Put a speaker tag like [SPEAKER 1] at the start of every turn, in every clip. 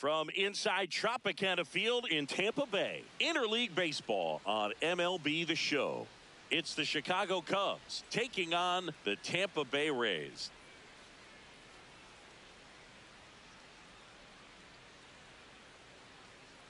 [SPEAKER 1] From inside Tropicana Field in Tampa Bay, Interleague Baseball on MLB The Show. It's the Chicago Cubs taking on the Tampa Bay Rays.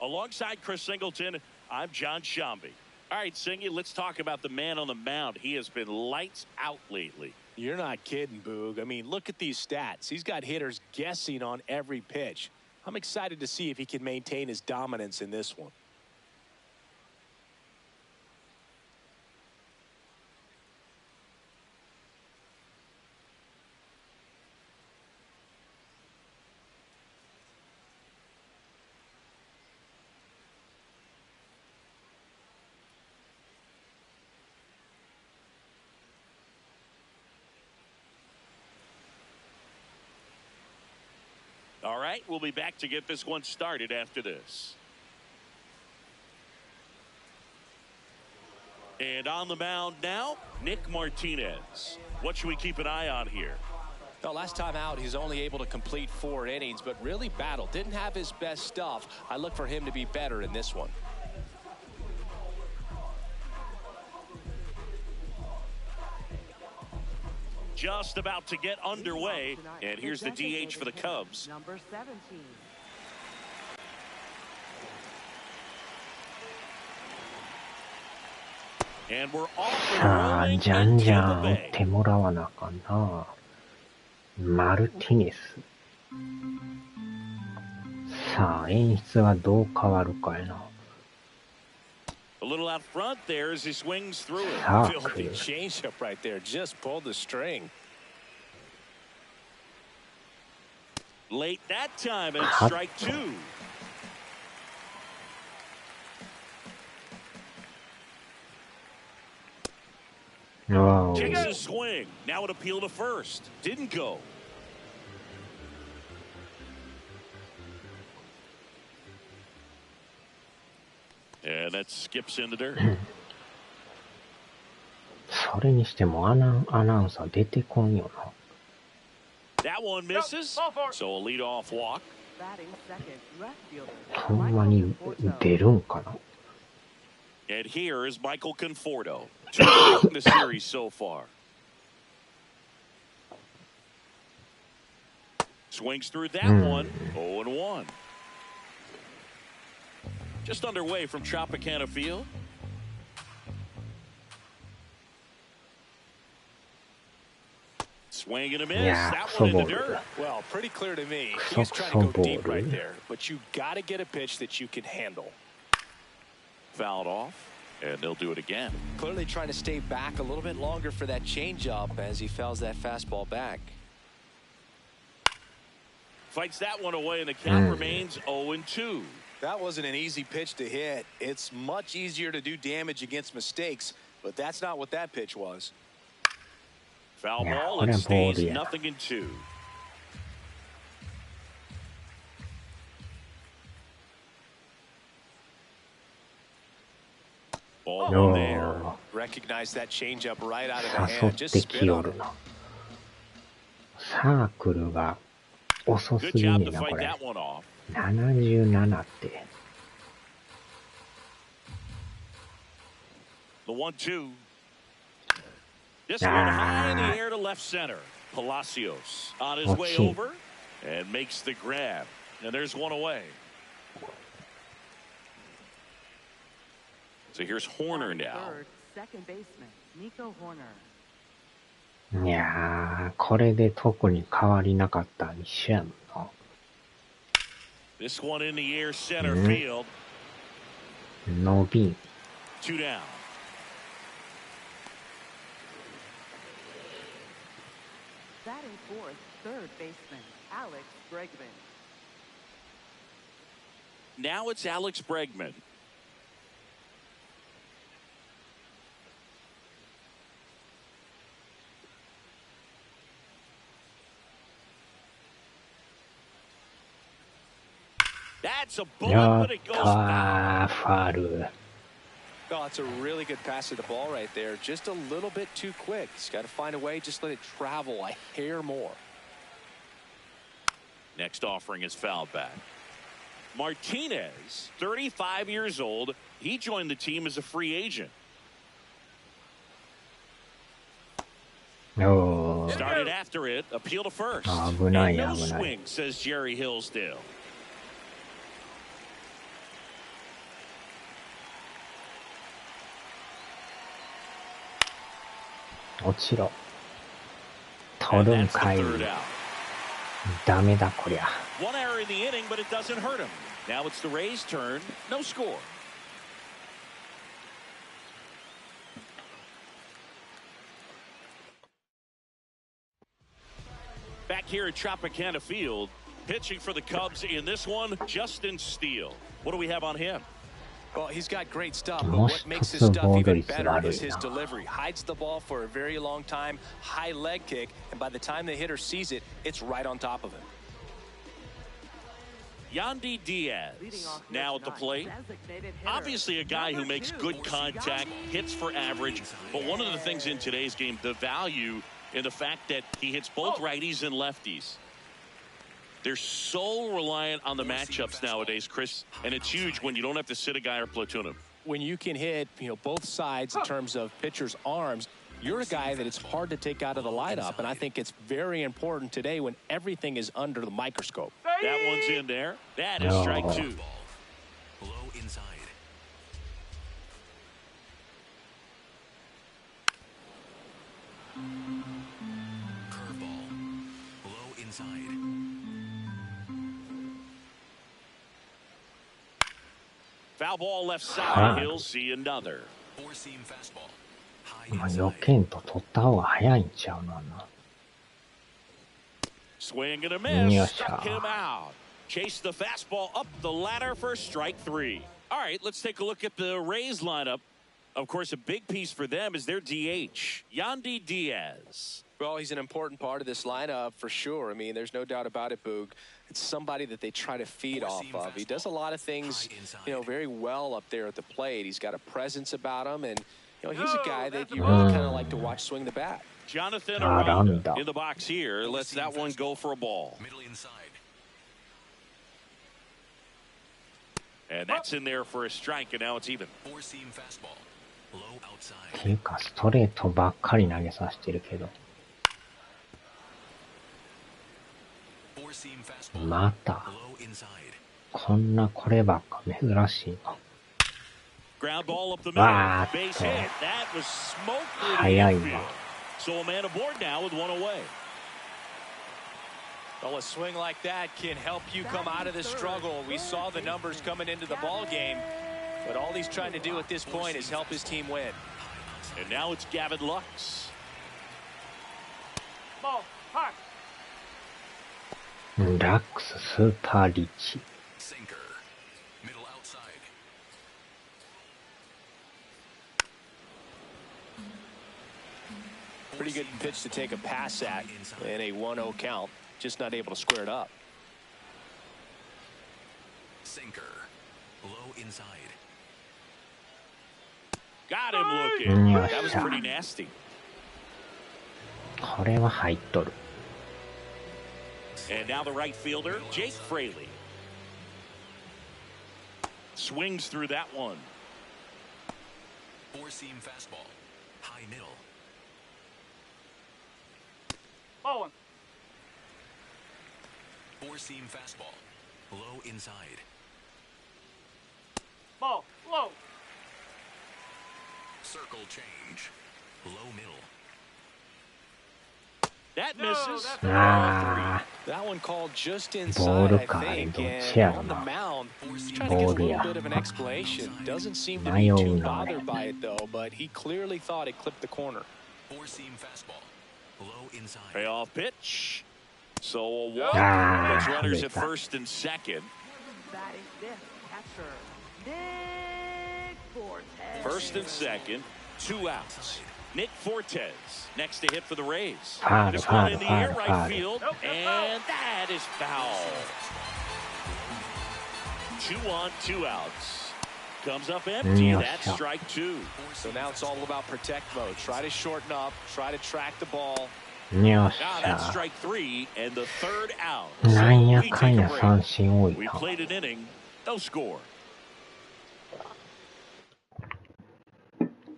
[SPEAKER 1] Alongside Chris Singleton, I'm John Shambi. All right, Singy, let's talk about the man on the mound. He has been lights out lately.
[SPEAKER 2] You're not kidding, Boog. I mean, look at these stats. He's got hitters guessing on every pitch. I'm excited to see if he can maintain his dominance in this one.
[SPEAKER 1] All right, we'll be back to get this one started after this. And on the mound now, Nick Martinez. What should we keep an eye on here?
[SPEAKER 2] Well, last time out, he's only able to complete 4 innings, but really battled. Didn't have his best stuff. I look for him to be better in this one.
[SPEAKER 1] Just about to get underway, and here's the DH for the Cubs.
[SPEAKER 3] Number 17.
[SPEAKER 1] And we're off
[SPEAKER 4] さあ、
[SPEAKER 1] and
[SPEAKER 4] じゃん
[SPEAKER 1] rolling
[SPEAKER 4] じ
[SPEAKER 1] in
[SPEAKER 4] ゃ
[SPEAKER 1] Tampa
[SPEAKER 4] ん打っ
[SPEAKER 1] Bay.
[SPEAKER 4] てもらわなあかんな。マルティネス。さあ、演出はどう変わるかやな。
[SPEAKER 1] A little out front there as he swings through it.
[SPEAKER 4] さあ、
[SPEAKER 2] Filthy changeup right there. Just pulled the string.
[SPEAKER 1] Late that time, and
[SPEAKER 4] Hot.
[SPEAKER 1] strike 2.
[SPEAKER 4] Oh.
[SPEAKER 1] Takes a swing. Now an appeal to first. Didn't go. And that skips in the dirt.
[SPEAKER 4] それにしてもアナウンサー出てこんよな。
[SPEAKER 1] That one misses. So a leadoff walk.
[SPEAKER 3] Batting second, left fielder.
[SPEAKER 4] ほんまに出るんかな。
[SPEAKER 1] And here is Michael Conforto. 2 in the series so far. Swings through that one. 0-1. Just underway from Tropicana Field. Swing and a miss.
[SPEAKER 4] Yeah,
[SPEAKER 1] that one in the
[SPEAKER 4] football.
[SPEAKER 1] dirt.
[SPEAKER 2] Well, pretty clear to me.
[SPEAKER 4] So-
[SPEAKER 2] He's trying to go
[SPEAKER 4] so
[SPEAKER 2] deep right
[SPEAKER 4] bored.
[SPEAKER 2] there. But you got to get a pitch that you can handle.
[SPEAKER 1] Fouled off. And they'll do it again.
[SPEAKER 2] Clearly trying to stay back a little bit longer for that changeup as he fouls that fastball back.
[SPEAKER 1] Fights that one away, and the count remains 0-2.
[SPEAKER 2] That wasn't an easy pitch to hit. It's much easier to do damage against mistakes, but that's not what that pitch was.
[SPEAKER 1] Foul
[SPEAKER 4] Yeah,
[SPEAKER 1] ball,
[SPEAKER 4] what
[SPEAKER 1] and
[SPEAKER 4] a
[SPEAKER 1] stays
[SPEAKER 4] ball, yeah.
[SPEAKER 1] 0-2. Ball in there.
[SPEAKER 4] Oh.
[SPEAKER 2] Recognize that changeup right out of the
[SPEAKER 4] 誘
[SPEAKER 2] hand.
[SPEAKER 4] っ
[SPEAKER 2] Just
[SPEAKER 4] て
[SPEAKER 2] spit
[SPEAKER 4] きよ
[SPEAKER 2] on
[SPEAKER 4] る
[SPEAKER 2] it.
[SPEAKER 4] な。サークルが遅す
[SPEAKER 1] Good
[SPEAKER 4] ぎん
[SPEAKER 1] job
[SPEAKER 4] ね
[SPEAKER 1] to
[SPEAKER 4] んな、こ
[SPEAKER 1] fight
[SPEAKER 4] れ。
[SPEAKER 1] that one off.
[SPEAKER 4] 77って。
[SPEAKER 1] The 1-2. This one high in the air to left center. Palacios on his way
[SPEAKER 4] Okay.
[SPEAKER 1] over and makes the grab. And there's one away. So here's Horner now.
[SPEAKER 3] Third, second baseman, Nico Horner.
[SPEAKER 4] いやー、これで特に変わりなかったん一緒やもんな。
[SPEAKER 1] This one in the air center field.
[SPEAKER 4] 伸びん。
[SPEAKER 1] 2 down.
[SPEAKER 3] Batting fourth, third baseman, Alex Bregman.
[SPEAKER 1] Now it's Alex Bregman. That's a bullet,
[SPEAKER 4] やっ
[SPEAKER 1] but it goes
[SPEAKER 4] た
[SPEAKER 1] foul.
[SPEAKER 4] ー、ファール。
[SPEAKER 2] Oh, it's a really good pass to the ball right there. Just a little bit too quick. He's got to find a way. Just let it travel a hair more.
[SPEAKER 1] Next offering is fouled back. Martinez, 35 years old. He joined the team as a free agent.
[SPEAKER 4] Oh.
[SPEAKER 1] Started after it, appeal to first. And no swing, says Jerry Hillsdale.
[SPEAKER 4] One
[SPEAKER 1] error in the inning, but it doesn't hurt him. Now it's the Rays' turn. No score. Back here at Tropicana Field, pitching for the Cubs in this one, Justin Steele. What do we have on him?
[SPEAKER 2] Well, he's got great stuff, but what makes his stuff even better is his delivery. Hides the ball for a very long time, high leg kick, and by the time the hitter sees it, it's right on top of him.
[SPEAKER 1] Yandy Diaz now at the plate. Obviously a guy who makes good contact, hits for average, but one of the things in today's game, the value in the fact that he hits both righties and lefties. They're so reliant on the matchups nowadays, Chris, and it's huge when you don't have to sit a guy or platoon him.
[SPEAKER 2] When you can hit, both sides in terms of pitchers' arms, you're a guy that it's hard to take out of the lineup, and I think it's very important today when everything is under the microscope.
[SPEAKER 1] That one's in there. That is strike two.
[SPEAKER 5] Low inside. Curveball. Low inside.
[SPEAKER 1] Foul ball left side. He'll see another.
[SPEAKER 5] Four-seam fastball.
[SPEAKER 4] 予見と取った方が早いんちゃうのな。
[SPEAKER 1] Swing and a miss. Struck him out. Chase the fastball up the ladder for strike three. All right, let's take a look at the Rays lineup. Of course, a big piece for them is their DH, Yandy Diaz.
[SPEAKER 2] Well, he's an important part of this lineup for sure. I mean, there's no doubt about it, Boog. It's somebody that they try to feed off of. He does a lot of things, very well up there at the plate. He's got a presence about him, and he's a guy that you really kind of like to watch swing the bat.
[SPEAKER 1] Jonathan Aranda in the box here. Lets that one go for a ball.
[SPEAKER 5] Middle inside.
[SPEAKER 1] And that's in there for a strike, and now it's even.
[SPEAKER 5] Four-seam fastball. Low outside.
[SPEAKER 4] っていうかストレートばっかり投げさせてるけど。
[SPEAKER 5] Four-seam fastball.
[SPEAKER 4] また
[SPEAKER 5] Low inside.
[SPEAKER 4] こんなこればっか珍しいの。
[SPEAKER 1] Ground ball up the middle. Base hit. That was smoked through the infield. So a man aboard now with one away.
[SPEAKER 2] Well, a swing like that can help you come out of the struggle. We saw the numbers coming into the ball game, but all he's trying to do at this point is help his team win.
[SPEAKER 1] And now it's Gavin Lux.
[SPEAKER 2] Ball, hard.
[SPEAKER 4] ラックススーパーリッチ。
[SPEAKER 5] Sinker. Middle outside.
[SPEAKER 2] Pretty good pitch to take a pass at in a 1-0 count. Just not able to square it up.
[SPEAKER 5] Sinker. Low inside.
[SPEAKER 1] Got him looking. That was pretty nasty.
[SPEAKER 4] これは入っとる。
[SPEAKER 1] And now the right fielder, Jake Fraley. Swings through that one.
[SPEAKER 5] Four-seam fastball. High middle.
[SPEAKER 2] Ball one.
[SPEAKER 5] Four-seam fastball. Low inside.
[SPEAKER 2] Ball low.
[SPEAKER 5] Circle change. Low middle.
[SPEAKER 1] That misses.
[SPEAKER 2] That one called just inside, I think. And on the mound, he's trying to get a little bit of an explanation. Doesn't seem to be too bothered by it, though, but he clearly thought it clipped the corner.
[SPEAKER 5] Four-seam fastball. Low inside.
[SPEAKER 1] Payoff pitch. So a walk. Puts runners at first and second.
[SPEAKER 3] Batting fifth, catcher Nick Fortes.
[SPEAKER 1] First and second, 2 outs. Nick Fortes next to hit for the Rays. This
[SPEAKER 4] Foul,
[SPEAKER 1] one in the
[SPEAKER 4] foul,
[SPEAKER 1] air, right
[SPEAKER 4] foul.
[SPEAKER 1] field, and that is foul. 2 on, 2 outs. Comes up empty. That's strike 2.
[SPEAKER 2] So now it's all about protect mode. Try to shorten up. Try to track the ball.
[SPEAKER 4] よっし
[SPEAKER 1] Now that's
[SPEAKER 4] ゃ。
[SPEAKER 1] strike 3 and the third out.
[SPEAKER 4] なんや
[SPEAKER 1] So we
[SPEAKER 4] かん
[SPEAKER 1] take
[SPEAKER 4] や
[SPEAKER 1] a break.
[SPEAKER 4] 三振多い
[SPEAKER 1] We
[SPEAKER 4] な。
[SPEAKER 1] played an inning. No score.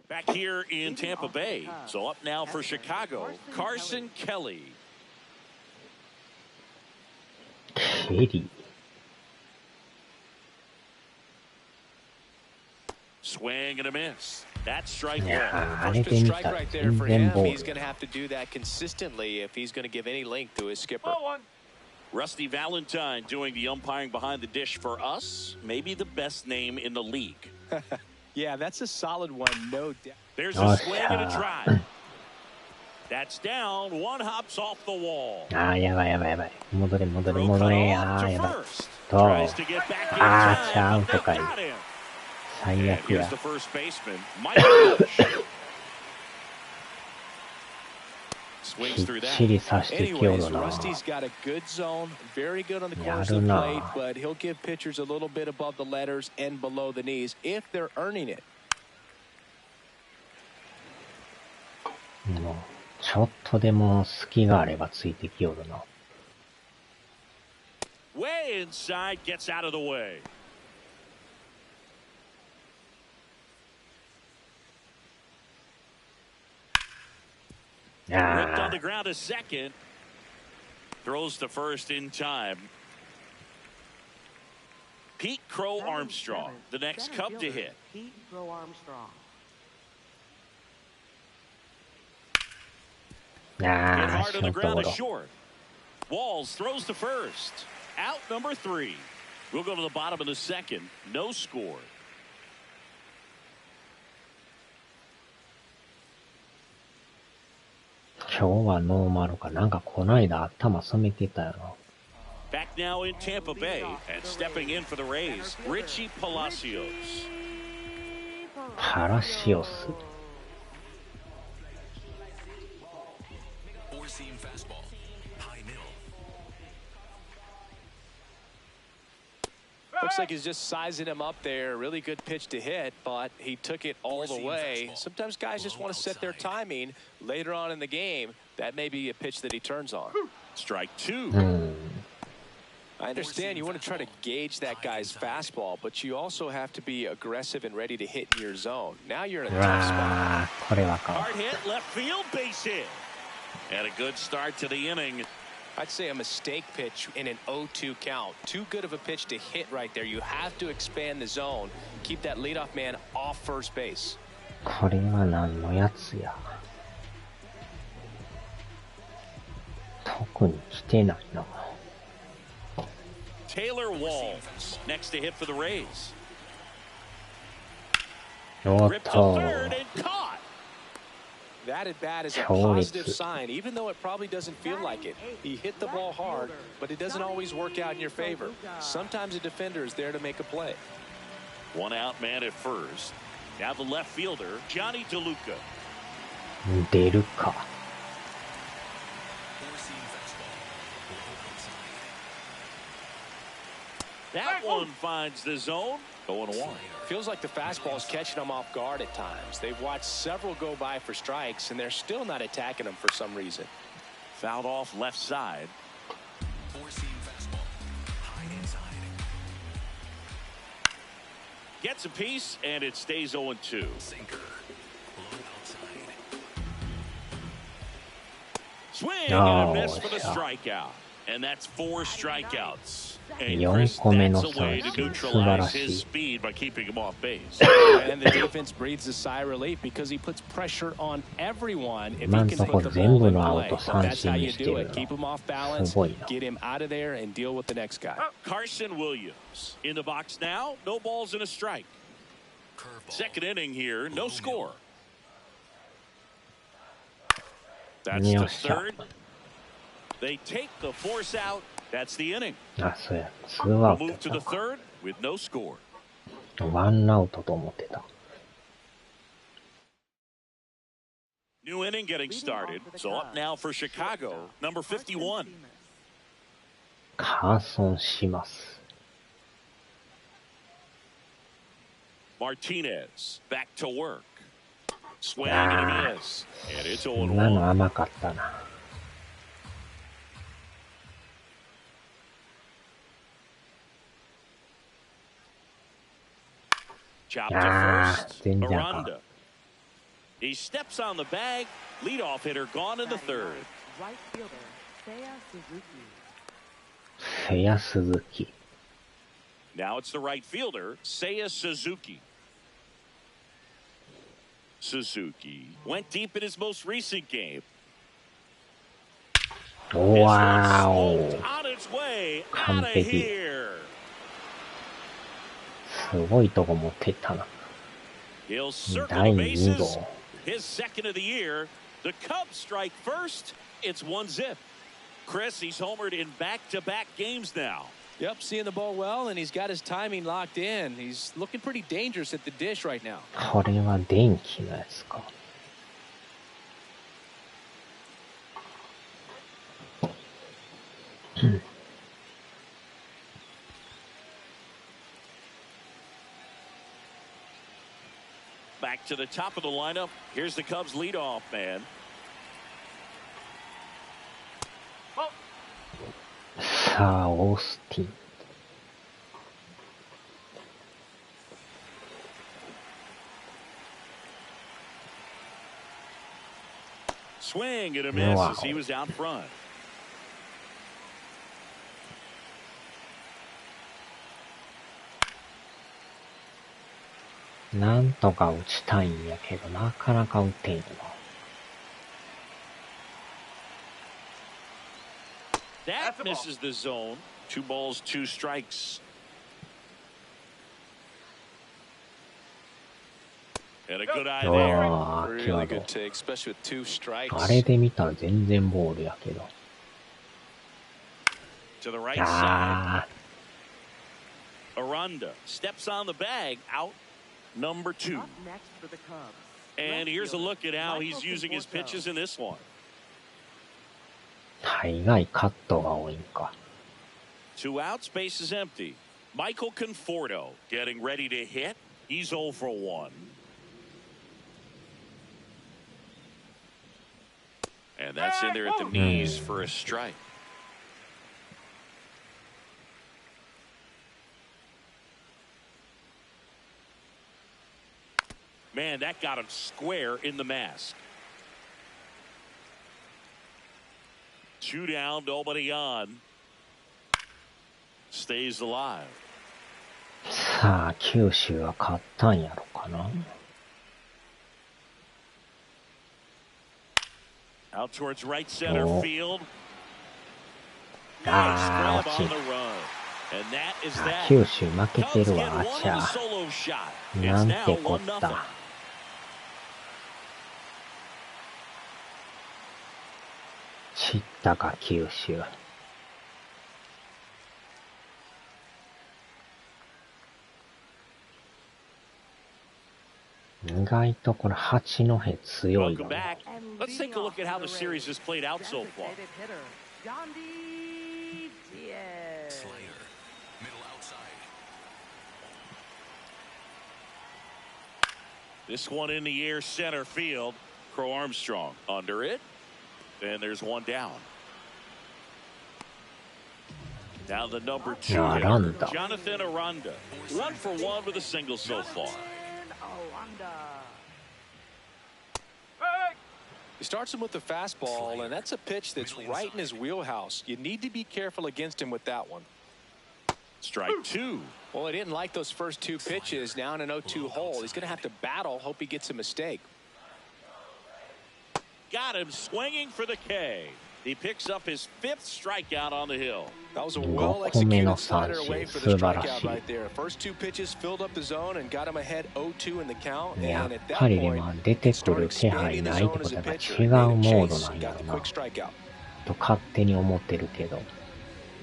[SPEAKER 1] Back here in Tampa Bay. So up now for Chicago, Carson Kelly.
[SPEAKER 4] Kelly.
[SPEAKER 1] Swing and a miss. That's strike
[SPEAKER 4] いや
[SPEAKER 1] one.
[SPEAKER 4] ー、あれで見たら全然ボー
[SPEAKER 2] He's
[SPEAKER 4] ル。
[SPEAKER 2] going to have to do that consistently if he's going to give any length to his skipper.
[SPEAKER 1] Rusty Valentine doing the umpiring behind the dish for us. Maybe the best name in the league.
[SPEAKER 2] Yeah, that's a solid one, no doubt.
[SPEAKER 1] There's a swing and a drive. That's down. One hops off the wall.
[SPEAKER 4] あー、やばいやばいやばい。戻れ戻れ
[SPEAKER 1] Throw
[SPEAKER 4] 戻
[SPEAKER 1] cut
[SPEAKER 4] れ。
[SPEAKER 1] off
[SPEAKER 4] あー、
[SPEAKER 1] to
[SPEAKER 4] やばい。
[SPEAKER 1] first.
[SPEAKER 4] と、
[SPEAKER 1] Tries to get back in
[SPEAKER 4] あー、チャ
[SPEAKER 1] time,
[SPEAKER 4] ウ
[SPEAKER 1] but
[SPEAKER 4] ト
[SPEAKER 1] they
[SPEAKER 4] かい。
[SPEAKER 1] got him.
[SPEAKER 4] 最
[SPEAKER 1] And
[SPEAKER 4] 悪
[SPEAKER 1] here's
[SPEAKER 4] や
[SPEAKER 1] the。first baseman, Michael Bush. Swings
[SPEAKER 4] きっ
[SPEAKER 1] through
[SPEAKER 4] ち
[SPEAKER 1] that.
[SPEAKER 4] り刺してきよ
[SPEAKER 2] Anyways,
[SPEAKER 4] るな。
[SPEAKER 2] Rusty's got a good zone, very good on the corners
[SPEAKER 4] Yeah, I
[SPEAKER 2] of
[SPEAKER 4] don't
[SPEAKER 2] the plate,
[SPEAKER 4] know.
[SPEAKER 2] but he'll give pitchers a little bit above the letters and below the knees if they're earning it.
[SPEAKER 4] もうちょっとでも隙があればついてきよるな。
[SPEAKER 1] Way inside, gets out of the way. Ripped on
[SPEAKER 4] あ
[SPEAKER 1] the ground a second. Throws to first in time. Pete Crow Armstrong, the next Cub to hit.
[SPEAKER 3] Pete Crow Armstrong.
[SPEAKER 4] ー
[SPEAKER 1] Hit
[SPEAKER 4] あー、
[SPEAKER 1] hard
[SPEAKER 4] シ
[SPEAKER 1] on
[SPEAKER 4] ョ
[SPEAKER 1] the
[SPEAKER 4] ート
[SPEAKER 1] ground
[SPEAKER 4] ゴ
[SPEAKER 1] is
[SPEAKER 4] ロ。
[SPEAKER 1] short. Walls throws to first. Out number 3. We'll go to the bottom of the second. No score.
[SPEAKER 4] 今日はノーマルか。なんかこないだ頭染めてたよな。
[SPEAKER 1] Back now in Tampa Bay and stepping in for the Rays, Richie Palacios.
[SPEAKER 4] パラシオス。
[SPEAKER 5] Four-seam fastball. High middle.
[SPEAKER 2] Looks like he's just sizing him up there. Really good pitch to hit, but he took it all the way. Sometimes guys just want to set their timing later on in the game. That may be a pitch that he turns on.
[SPEAKER 1] Strike 2.
[SPEAKER 4] うん。
[SPEAKER 2] I understand you want to try to gauge that guy's fastball, but you also have to be aggressive and ready to hit in your zone. Now you're in a
[SPEAKER 4] う
[SPEAKER 2] tough spot.
[SPEAKER 4] わー、これはか。
[SPEAKER 1] Hard hit, left field, base hit. And a good start to the inning.
[SPEAKER 2] I'd say a mistake pitch in an 0-2 count. Too good of a pitch to hit right there. You have to expand the zone. Keep that leadoff man off first base.
[SPEAKER 4] これは何のやつや。特に来てないな。
[SPEAKER 1] Taylor Walls next to hit for the Rays.
[SPEAKER 4] おっ
[SPEAKER 1] Ripped to
[SPEAKER 4] と
[SPEAKER 1] third and caught.
[SPEAKER 2] That at bat is a
[SPEAKER 4] 強烈。
[SPEAKER 2] positive sign, even though it probably doesn't feel like it. He hit the ball hard, but it doesn't always work out in your favor. Sometimes a defender is there to make a play.
[SPEAKER 1] One out man at first. Now the left fielder, Johnny DeLuca.
[SPEAKER 4] 出るか。
[SPEAKER 5] Four-seam fastball. Low outside.
[SPEAKER 1] That one finds the zone. 0-1.
[SPEAKER 2] Feels like the fastball is catching them off guard at times. They've watched several go by for strikes, and they're still not attacking them for some reason.
[SPEAKER 1] Fouled off left side.
[SPEAKER 5] Four-seam fastball. High inside.
[SPEAKER 1] Gets a piece, and it stays 0-2.
[SPEAKER 5] Sinker. Low outside.
[SPEAKER 1] Swing and a miss for the strikeout. And that's 4 strikeouts. And Chris,
[SPEAKER 4] 4個目の
[SPEAKER 1] that's a way to
[SPEAKER 4] 三振。素晴
[SPEAKER 1] neutralize
[SPEAKER 4] らし
[SPEAKER 1] his
[SPEAKER 4] い。
[SPEAKER 1] speed by keeping him off base.
[SPEAKER 2] And the defense breathes a sigh of relief because he puts pressure on everyone if he
[SPEAKER 4] 今ん
[SPEAKER 2] can
[SPEAKER 4] とこ
[SPEAKER 2] put the
[SPEAKER 4] 全
[SPEAKER 2] ball
[SPEAKER 4] 部
[SPEAKER 2] in
[SPEAKER 4] のアウ
[SPEAKER 2] play.
[SPEAKER 4] ト
[SPEAKER 2] But
[SPEAKER 4] 三
[SPEAKER 2] that's how
[SPEAKER 4] 振
[SPEAKER 2] you
[SPEAKER 4] にして
[SPEAKER 2] do
[SPEAKER 4] る
[SPEAKER 2] it.
[SPEAKER 4] の。
[SPEAKER 2] Keep him off
[SPEAKER 4] す
[SPEAKER 2] balance,
[SPEAKER 4] ごいな。
[SPEAKER 2] get him out of there, and deal with the next guy.
[SPEAKER 1] Carson Williams in the box now. No balls and a strike.
[SPEAKER 5] Curveball.
[SPEAKER 1] Second inning here. No score. That's
[SPEAKER 4] Yo,
[SPEAKER 1] the
[SPEAKER 4] shot.
[SPEAKER 1] third. They take the force out. That's the inning.
[SPEAKER 4] あ、そうや。ツーア
[SPEAKER 1] We'll
[SPEAKER 4] ウト
[SPEAKER 1] move
[SPEAKER 4] や
[SPEAKER 1] to
[SPEAKER 4] った
[SPEAKER 1] the third with no score.
[SPEAKER 4] ワンアウトと思ってた。
[SPEAKER 1] New inning getting started. So up now for Chicago, number 51.
[SPEAKER 4] カーソンします。
[SPEAKER 1] Martinez back to work. Swing and a miss. And it's
[SPEAKER 4] 今の
[SPEAKER 1] 0-1.
[SPEAKER 4] 甘かったな。
[SPEAKER 1] Chop to first.
[SPEAKER 4] 全然あかん。
[SPEAKER 1] Aranda. He steps on the bag. Leadoff hitter gone in the third.
[SPEAKER 3] Right fielder, Seiya Suzuki.
[SPEAKER 4] せや鈴木。
[SPEAKER 1] Now it's the right fielder, Seiya Suzuki. Suzuki went deep in his most recent game. This one
[SPEAKER 4] わーお。
[SPEAKER 1] smoked on its way
[SPEAKER 4] 完
[SPEAKER 1] out of
[SPEAKER 4] 璧。
[SPEAKER 1] here.
[SPEAKER 4] すごいとこ持っていったな。
[SPEAKER 1] He'll circle
[SPEAKER 4] 第
[SPEAKER 1] the
[SPEAKER 4] 2
[SPEAKER 1] bases.
[SPEAKER 4] 号。
[SPEAKER 1] His second of the year. The Cubs strike first. It's 1-0. Chris, he's homered in back-to-back games now.
[SPEAKER 2] Yep, seeing the ball well, and he's got his timing locked in. He's looking pretty dangerous at the dish right now.
[SPEAKER 4] これは電気のやつか。
[SPEAKER 1] Back to the top of the lineup. Here's the Cubs leadoff man.
[SPEAKER 4] さあ、オースティン。
[SPEAKER 1] Swing and a miss
[SPEAKER 4] Wow.
[SPEAKER 1] as he was out front.
[SPEAKER 4] なんとか打ちたいんやけど、なかなか打てんよな。
[SPEAKER 1] That misses the zone. 2 balls, 2 strikes. And a good eye there.
[SPEAKER 4] ああ、
[SPEAKER 2] Really
[SPEAKER 4] 際
[SPEAKER 2] good
[SPEAKER 4] ど。
[SPEAKER 2] take, especially with 2 strikes.
[SPEAKER 4] あれで見たら全然ボールやけど。
[SPEAKER 1] To the right side.
[SPEAKER 4] あ
[SPEAKER 1] Aranda steps on the bag. Out number 2.
[SPEAKER 3] Up next for the Cubs.
[SPEAKER 1] And
[SPEAKER 3] Left
[SPEAKER 1] here's a
[SPEAKER 3] fielder,
[SPEAKER 1] look at how he's
[SPEAKER 3] Michael
[SPEAKER 1] using his
[SPEAKER 3] Conforto.
[SPEAKER 1] pitches in this one.
[SPEAKER 4] あ、大概カットが多いんか。
[SPEAKER 1] 2 outs, base is empty. Michael Conforto getting ready to hit. He's 0 for 1. And that's in there at the knees for a strike. Man, that got him square in the mask. 2 down, nobody on. Stays alive.
[SPEAKER 4] さあ、九州は勝ったんやろかな。
[SPEAKER 1] Out towards right center
[SPEAKER 4] Oh.
[SPEAKER 1] field. Nice
[SPEAKER 4] Ah,
[SPEAKER 1] grab on the run. And that is
[SPEAKER 4] あ、
[SPEAKER 1] that.
[SPEAKER 4] 九州負けて
[SPEAKER 1] Cubs
[SPEAKER 4] る
[SPEAKER 1] get
[SPEAKER 4] わ、あ
[SPEAKER 1] one
[SPEAKER 4] ち
[SPEAKER 1] on
[SPEAKER 4] ゃ
[SPEAKER 1] the。solo shot.
[SPEAKER 4] な
[SPEAKER 1] It's
[SPEAKER 4] ん
[SPEAKER 1] now
[SPEAKER 4] てこっ
[SPEAKER 1] 1-0.
[SPEAKER 4] た。散ったか、九州。意外とこれ八戸強い
[SPEAKER 1] Welcome
[SPEAKER 4] の。
[SPEAKER 1] back.
[SPEAKER 3] And
[SPEAKER 1] Let's take
[SPEAKER 3] leading
[SPEAKER 1] a look
[SPEAKER 3] off
[SPEAKER 1] at how
[SPEAKER 3] for
[SPEAKER 1] the
[SPEAKER 3] the
[SPEAKER 1] series
[SPEAKER 3] Rays,
[SPEAKER 1] has played out so far.
[SPEAKER 3] designated hitter, Yandy Diaz.
[SPEAKER 5] Slayer. Middle outside.
[SPEAKER 1] This one in the air center field. Crow Armstrong under it. And there's one down. Now the number 2 hitter,
[SPEAKER 4] Aranda.
[SPEAKER 1] Jonathan Aranda. 1 for 1 with a single so far.
[SPEAKER 3] And Aranda.
[SPEAKER 2] He starts him with the fastball, and that's a pitch that's right in his wheelhouse. You need to be careful against him with that one.
[SPEAKER 1] Strike 2.
[SPEAKER 2] Well, he didn't like those first 2 pitches. Now in an 0-2 hole, he's going to have to battle, hope he gets a mistake.
[SPEAKER 1] Got him swinging for the K. He picks up his 5th strikeout on the hill.
[SPEAKER 2] That was a
[SPEAKER 4] 5個目の
[SPEAKER 2] well-executed
[SPEAKER 4] 三振。
[SPEAKER 2] slider away for
[SPEAKER 4] 素
[SPEAKER 2] the
[SPEAKER 4] 晴らし
[SPEAKER 2] strikeout
[SPEAKER 4] い。
[SPEAKER 2] right there. First 2 pitches filled up the zone and got him ahead 0-2 in the count.
[SPEAKER 4] や
[SPEAKER 2] And
[SPEAKER 4] っ
[SPEAKER 2] at that
[SPEAKER 4] ぱり
[SPEAKER 2] point,
[SPEAKER 4] 今出てく
[SPEAKER 2] started
[SPEAKER 4] る気配
[SPEAKER 2] expanding the
[SPEAKER 4] ないって
[SPEAKER 2] zone
[SPEAKER 4] こ
[SPEAKER 2] as
[SPEAKER 4] と
[SPEAKER 2] a
[SPEAKER 4] は
[SPEAKER 2] pitcher.
[SPEAKER 4] 違う
[SPEAKER 2] Made a
[SPEAKER 4] モード
[SPEAKER 2] chase
[SPEAKER 4] なん
[SPEAKER 2] and
[SPEAKER 4] や
[SPEAKER 2] got
[SPEAKER 4] ろ
[SPEAKER 2] the
[SPEAKER 4] な
[SPEAKER 2] quick strikeout.
[SPEAKER 4] と勝手に思ってるけど。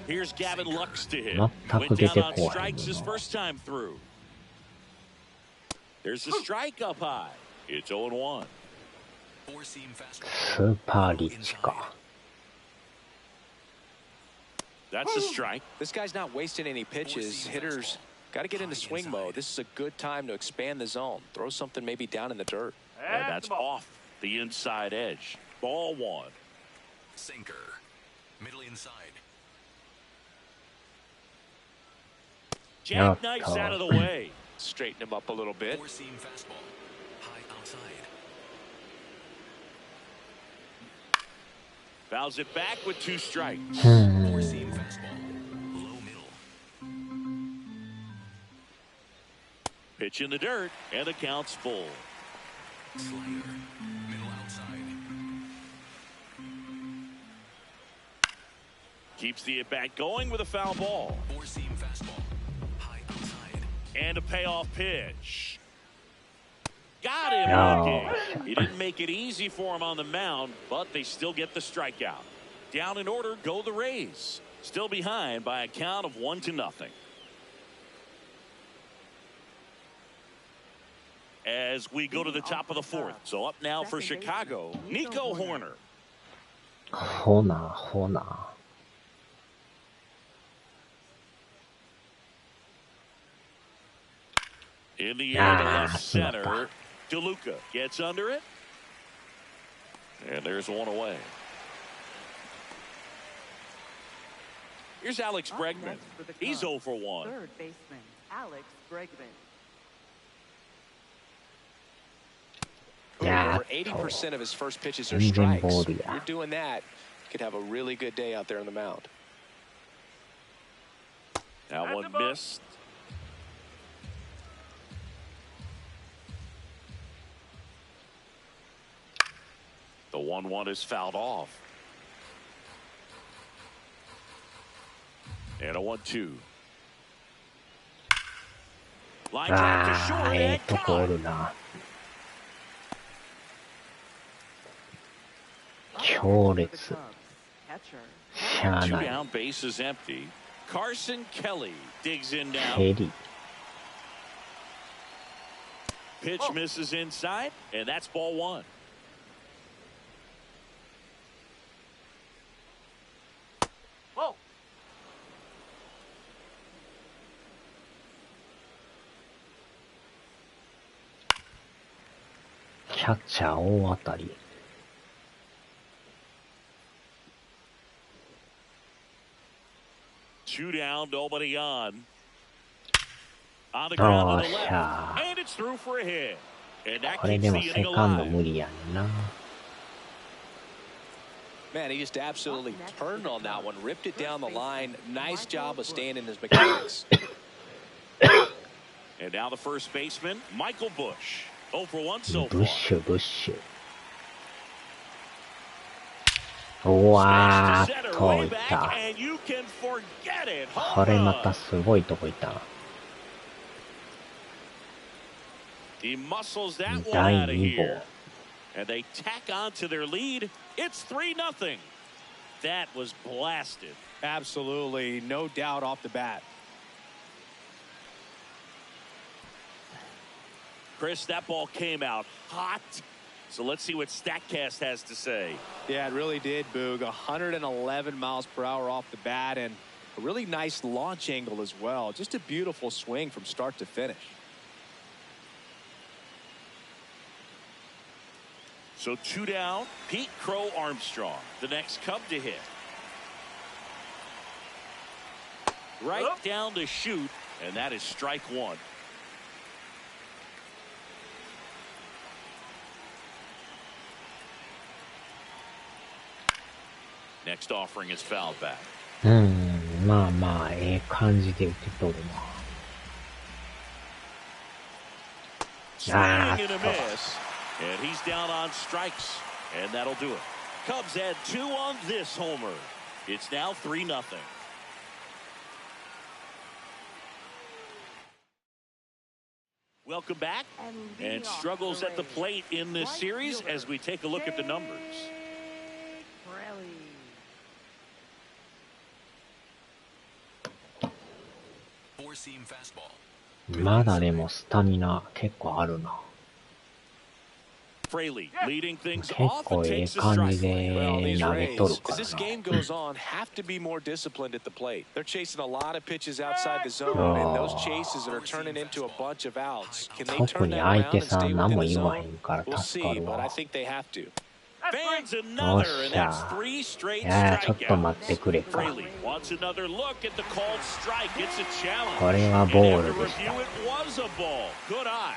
[SPEAKER 1] Here's Gavin Lux to hit.
[SPEAKER 4] 全く
[SPEAKER 1] Went
[SPEAKER 4] 出
[SPEAKER 1] down
[SPEAKER 4] て
[SPEAKER 1] on
[SPEAKER 4] こうへん
[SPEAKER 1] strikes his
[SPEAKER 4] の。
[SPEAKER 1] first time through. There's the strike up high. It's 0-1.
[SPEAKER 5] Four-seam fastball.
[SPEAKER 4] スーパーリッチか。
[SPEAKER 1] That's a strike.
[SPEAKER 2] This guy's not wasting any pitches. Hitters got to get into swing mode. This is a good time to expand the zone. Throw something maybe down in the dirt.
[SPEAKER 1] And that's off the inside edge. Ball 1.
[SPEAKER 5] Sinker. Middle inside.
[SPEAKER 1] Jackknifes out of the way.
[SPEAKER 2] Straighten him up a little bit.
[SPEAKER 5] Four-seam fastball. High outside.
[SPEAKER 1] Fouls it back with 2 strikes.
[SPEAKER 5] Four-seam fastball. Low middle.
[SPEAKER 1] Pitch in the dirt, and the count's full.
[SPEAKER 5] Slider. Middle outside.
[SPEAKER 1] Keeps the at-bat going with a foul ball.
[SPEAKER 5] Four-seam fastball. High outside.
[SPEAKER 1] And a payoff pitch. Got him looking. He didn't make it easy for him on the mound, but they still get the strikeout. Down in order go the Rays. Still behind by a count of 1-0. As we go to the top of the 4th. So up now for Chicago, Nico Horner.
[SPEAKER 4] ほな、ほな。
[SPEAKER 1] In the air to left center. DeLuca gets under it. And there's one away. Here's Alex Bregman. He's 0 for 1.
[SPEAKER 3] Third baseman, Alex Bregman.
[SPEAKER 2] Over 80% of his first pitches are strikes. You're doing that, you could have a really good day out there on the mound.
[SPEAKER 1] That one missed. The 1-1 is fouled off. And a 1-2. Line drive to short and caught.
[SPEAKER 4] 強烈。
[SPEAKER 3] Catcher.
[SPEAKER 4] しゃあ
[SPEAKER 1] 2
[SPEAKER 4] ない。
[SPEAKER 1] down, base is empty. Carson Kelly digs in now.
[SPEAKER 4] 蹴り。
[SPEAKER 1] Pitch misses inside, and that's ball 1.
[SPEAKER 3] Whoa.
[SPEAKER 4] キャッチャー大当たり。
[SPEAKER 1] 2 down, nobody on. On the ground to the left,
[SPEAKER 4] しゃあ。
[SPEAKER 1] and it's through for a hit. And that
[SPEAKER 4] これ
[SPEAKER 1] keeps
[SPEAKER 4] でも
[SPEAKER 1] the
[SPEAKER 4] セ
[SPEAKER 1] inning
[SPEAKER 4] カンド
[SPEAKER 1] alive.
[SPEAKER 4] 無理やねんな。
[SPEAKER 2] Man, he just absolutely turned on that one, ripped it down the line. Nice job of staying in his mechanics.
[SPEAKER 1] And now the first baseman, Michael Bush. 0 for 1 so
[SPEAKER 4] ブッ
[SPEAKER 1] far.
[SPEAKER 4] シュ、ブッシュ。うわ
[SPEAKER 1] Smash to
[SPEAKER 4] ー、
[SPEAKER 1] center,
[SPEAKER 4] 遠
[SPEAKER 1] way
[SPEAKER 4] いっ
[SPEAKER 1] back,
[SPEAKER 4] た。
[SPEAKER 1] and you can forget it.
[SPEAKER 4] これ
[SPEAKER 1] Home
[SPEAKER 4] ま
[SPEAKER 1] run.
[SPEAKER 4] たすごいとこいた。
[SPEAKER 1] He muscles that one
[SPEAKER 4] 第
[SPEAKER 1] out of
[SPEAKER 4] 2号。
[SPEAKER 1] here. And they tack on to their lead. It's 3-0. That was blasted.
[SPEAKER 2] Absolutely, no doubt off the bat.
[SPEAKER 1] Chris, that ball came out hot. So let's see what StatCast has to say.
[SPEAKER 2] Yeah, it really did, Boog. 111 miles per hour off the bat, and a really nice launch angle as well. Just a beautiful swing from start to finish.
[SPEAKER 1] So 2 down, Pete Crow Armstrong, the next Cub to hit. Right down to shoot, and that is strike 1. Next offering is fouled back.
[SPEAKER 4] まあまあ、ええ感じで打てとるな。
[SPEAKER 1] Swing and a miss. And he's down on strikes. And that'll do it. Cubs add 2 on this homer. It's now 3-0. Welcome back. And struggles at the plate in this series as we take a look at the numbers.
[SPEAKER 5] Four-seam fastball.
[SPEAKER 4] まだでもスタミナ結構あるな。
[SPEAKER 1] Fraley leading things
[SPEAKER 4] 結
[SPEAKER 1] off
[SPEAKER 4] 構
[SPEAKER 1] and
[SPEAKER 4] ええ
[SPEAKER 1] takes a
[SPEAKER 4] 感じ
[SPEAKER 1] strike.
[SPEAKER 4] で
[SPEAKER 2] Well, these
[SPEAKER 4] 投げ
[SPEAKER 2] Rays,
[SPEAKER 4] とる
[SPEAKER 2] as
[SPEAKER 4] から
[SPEAKER 2] this
[SPEAKER 4] な。
[SPEAKER 2] game goes on, have to be more disciplined at the plate. They're chasing a lot of pitches outside the zone, and those chases are turning into a bunch of outs. Can they
[SPEAKER 4] 特
[SPEAKER 2] turn
[SPEAKER 4] に
[SPEAKER 2] that
[SPEAKER 4] 相
[SPEAKER 2] around
[SPEAKER 4] 手
[SPEAKER 2] and
[SPEAKER 4] さ
[SPEAKER 2] stay
[SPEAKER 4] ん何
[SPEAKER 2] within
[SPEAKER 4] も
[SPEAKER 2] the
[SPEAKER 4] 言わへ
[SPEAKER 2] zone?
[SPEAKER 4] んから
[SPEAKER 2] We'll
[SPEAKER 4] 助か
[SPEAKER 2] see,
[SPEAKER 4] る
[SPEAKER 2] but I
[SPEAKER 4] わ。
[SPEAKER 2] think they have to.
[SPEAKER 1] Fans another, and that's 3 straight strikeouts. Fraley wants another look at the called strike. It's a challenge.
[SPEAKER 4] これはボール
[SPEAKER 1] And
[SPEAKER 4] でし
[SPEAKER 1] after review, it was a ball. Good eye.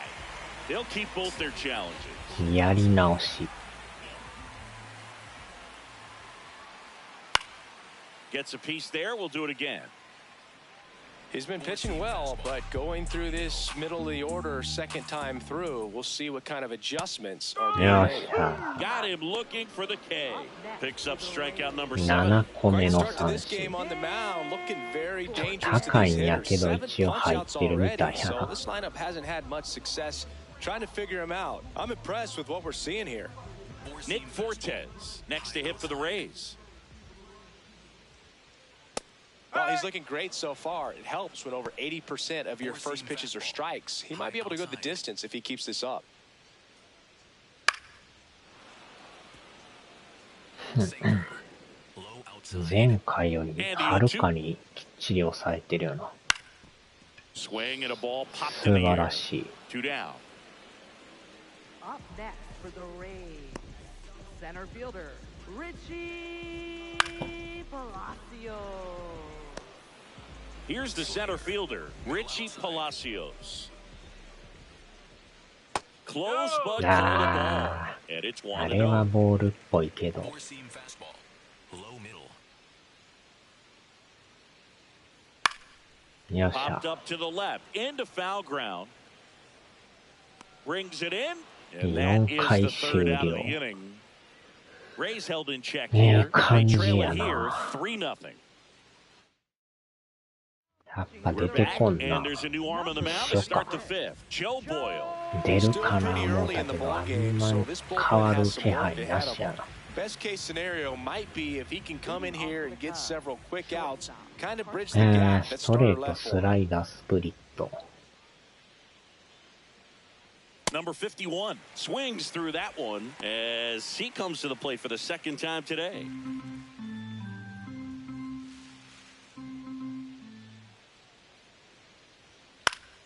[SPEAKER 1] They'll keep both their challenges.
[SPEAKER 4] た。やり直し。
[SPEAKER 1] Gets a piece there. We'll do it again.
[SPEAKER 2] He's been pitching well, but going through this middle of the order second time through, we'll see what kind of adjustments are being
[SPEAKER 4] よっ
[SPEAKER 2] made.
[SPEAKER 4] しゃ。
[SPEAKER 1] Got him looking for the K. Picks up strikeout number
[SPEAKER 4] 7
[SPEAKER 1] 7.
[SPEAKER 4] 個目
[SPEAKER 2] Great
[SPEAKER 4] の
[SPEAKER 2] start to
[SPEAKER 4] 三
[SPEAKER 2] this
[SPEAKER 4] 振。
[SPEAKER 2] game on the mound, looking very dangerous to
[SPEAKER 4] 高い
[SPEAKER 2] these
[SPEAKER 4] んや
[SPEAKER 2] hitters.
[SPEAKER 4] けど
[SPEAKER 2] 7
[SPEAKER 4] 一応入っ
[SPEAKER 2] punch-outs
[SPEAKER 4] てるみた
[SPEAKER 2] already,
[SPEAKER 4] いや
[SPEAKER 2] so
[SPEAKER 4] な。
[SPEAKER 2] this lineup hasn't had much success trying to figure him out. I'm impressed with what we're seeing here.
[SPEAKER 1] Nick Fortes next to hit for the Rays.
[SPEAKER 2] Well, he's looking great so far. It helps when over 80% of your first pitches are strikes. He might be able to go the distance if he keeps this up.
[SPEAKER 4] 前回よりはるかにきっちり抑えてるよな。
[SPEAKER 1] Swing and a ball popped
[SPEAKER 4] 素
[SPEAKER 1] in the
[SPEAKER 4] 晴
[SPEAKER 1] air.
[SPEAKER 4] らしい。
[SPEAKER 1] 2 down.
[SPEAKER 3] Up next for the Rays, center fielder Richie Palacios.
[SPEAKER 1] Here's the center fielder, Richie Palacios. Close but to the ball.
[SPEAKER 4] あ
[SPEAKER 1] And it's
[SPEAKER 4] あ、あ
[SPEAKER 1] 1
[SPEAKER 4] れは
[SPEAKER 1] 0.
[SPEAKER 4] ボールっぽいけど。
[SPEAKER 5] Four-seam fastball. Low middle.
[SPEAKER 4] よっしゃ
[SPEAKER 1] Popped。up to the left, into foul ground. Brings it in, and that is the third out of the inning. Rays held in check here. They trail it here, 3-0.
[SPEAKER 4] やっぱ出
[SPEAKER 1] We're
[SPEAKER 4] て
[SPEAKER 1] back,
[SPEAKER 4] こんな
[SPEAKER 1] and。there's a new arm on the mound to start the 5th. Joe Boyle.
[SPEAKER 4] 出る
[SPEAKER 2] Still
[SPEAKER 4] かな
[SPEAKER 2] pretty
[SPEAKER 4] 思っ
[SPEAKER 2] early
[SPEAKER 4] た
[SPEAKER 2] in the
[SPEAKER 4] けど、あ
[SPEAKER 2] ball
[SPEAKER 4] ん
[SPEAKER 2] game,
[SPEAKER 4] ま
[SPEAKER 2] so
[SPEAKER 4] り
[SPEAKER 2] this
[SPEAKER 4] 変
[SPEAKER 2] bullpen
[SPEAKER 4] わる
[SPEAKER 2] has
[SPEAKER 4] 気
[SPEAKER 2] some work
[SPEAKER 4] 配
[SPEAKER 2] ahead
[SPEAKER 4] な
[SPEAKER 2] of
[SPEAKER 4] しや
[SPEAKER 2] him.
[SPEAKER 4] な。
[SPEAKER 2] Best case scenario might be if he can come in here and get several quick outs, kind of bridge the
[SPEAKER 4] うん、
[SPEAKER 2] gap that
[SPEAKER 4] ストレ
[SPEAKER 2] starter
[SPEAKER 4] ート、
[SPEAKER 2] left
[SPEAKER 4] ス
[SPEAKER 2] for
[SPEAKER 4] ラ
[SPEAKER 2] him.
[SPEAKER 4] イダー、スプリット。
[SPEAKER 1] Number 51 swings through that one as he comes to the plate for the second time today.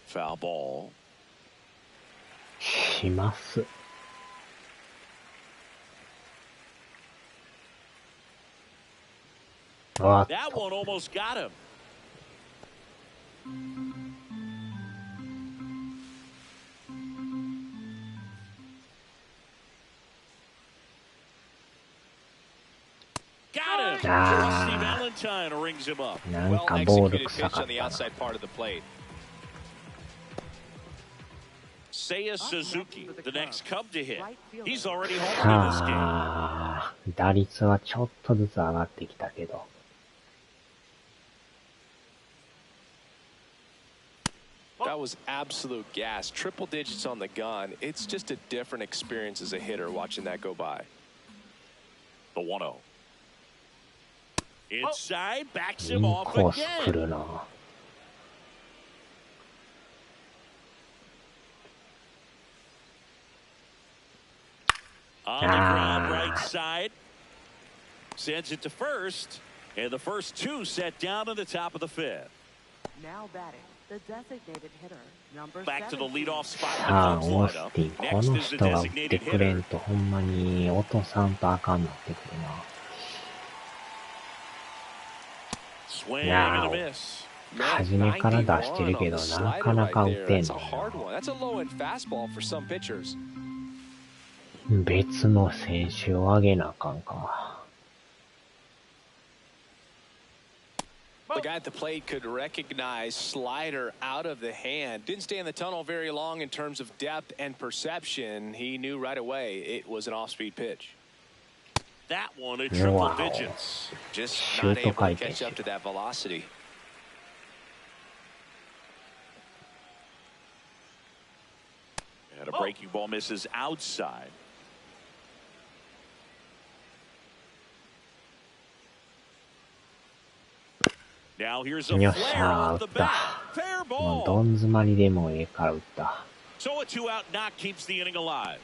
[SPEAKER 1] Foul ball.
[SPEAKER 4] します。わっ
[SPEAKER 1] That
[SPEAKER 4] と。
[SPEAKER 1] one almost got him. Got him. Rusty Valentine rings him up.
[SPEAKER 4] なん
[SPEAKER 2] Well
[SPEAKER 4] かボール
[SPEAKER 2] executed
[SPEAKER 4] 臭
[SPEAKER 2] pitch
[SPEAKER 4] か
[SPEAKER 2] on
[SPEAKER 4] っ
[SPEAKER 2] the
[SPEAKER 4] たな。
[SPEAKER 2] outside part of the plate.
[SPEAKER 1] Seiya Suzuki, the next Cub to hit. He's already home in this game.
[SPEAKER 4] ああ、打率はちょっとずつ上がってきたけど。
[SPEAKER 2] That was absolute gas. Triple digits on the gun. It's just a different experience as a hitter watching that go by.
[SPEAKER 1] The 1-0. Inside, backs
[SPEAKER 4] イ
[SPEAKER 1] him
[SPEAKER 4] ン
[SPEAKER 1] off
[SPEAKER 4] コース来
[SPEAKER 1] again.
[SPEAKER 4] るな。
[SPEAKER 1] On the ground, right side. Sends it to first. And the first 2 set down at the top of the 5th.
[SPEAKER 3] Now batting, the designated hitter, number
[SPEAKER 1] Back to the
[SPEAKER 3] 17.
[SPEAKER 1] leadoff spot
[SPEAKER 4] さあ、
[SPEAKER 1] in the
[SPEAKER 4] オー
[SPEAKER 1] Cubs
[SPEAKER 4] ス
[SPEAKER 1] lineup.
[SPEAKER 4] ティン、こ
[SPEAKER 1] Next
[SPEAKER 4] の
[SPEAKER 1] is the
[SPEAKER 4] 人が打って
[SPEAKER 1] designated
[SPEAKER 4] くれ
[SPEAKER 1] hitter.
[SPEAKER 4] んとほんまに落とさんとあかんなってくるな。
[SPEAKER 1] Swing
[SPEAKER 4] Now.
[SPEAKER 1] and a miss.
[SPEAKER 4] 初めから出してるけど、なかなか打てん
[SPEAKER 2] That's
[SPEAKER 4] の
[SPEAKER 2] a hard one. That's a low-end fastball for some pitchers.
[SPEAKER 4] 別の選手を上げなあかんか。
[SPEAKER 2] The guy at the plate could recognize slider out of the hand. Didn't stay in the tunnel very long in terms of depth and perception. He knew right away it was an off-speed pitch.
[SPEAKER 1] That one at triple
[SPEAKER 4] Wow.
[SPEAKER 1] digits.
[SPEAKER 2] Just
[SPEAKER 4] Shoot
[SPEAKER 2] not
[SPEAKER 4] the
[SPEAKER 2] able to
[SPEAKER 4] kite
[SPEAKER 2] catch up
[SPEAKER 4] issue.
[SPEAKER 2] to that velocity.
[SPEAKER 1] And a breaking ball misses outside. Now here's a
[SPEAKER 4] よっ
[SPEAKER 1] flare
[SPEAKER 4] しゃ、
[SPEAKER 1] off
[SPEAKER 4] 打
[SPEAKER 1] the
[SPEAKER 4] った。
[SPEAKER 1] bat. Fair
[SPEAKER 4] もうど
[SPEAKER 1] ball.
[SPEAKER 4] ん詰まりでもええから打った。
[SPEAKER 1] So a 2-out knock keeps the inning alive.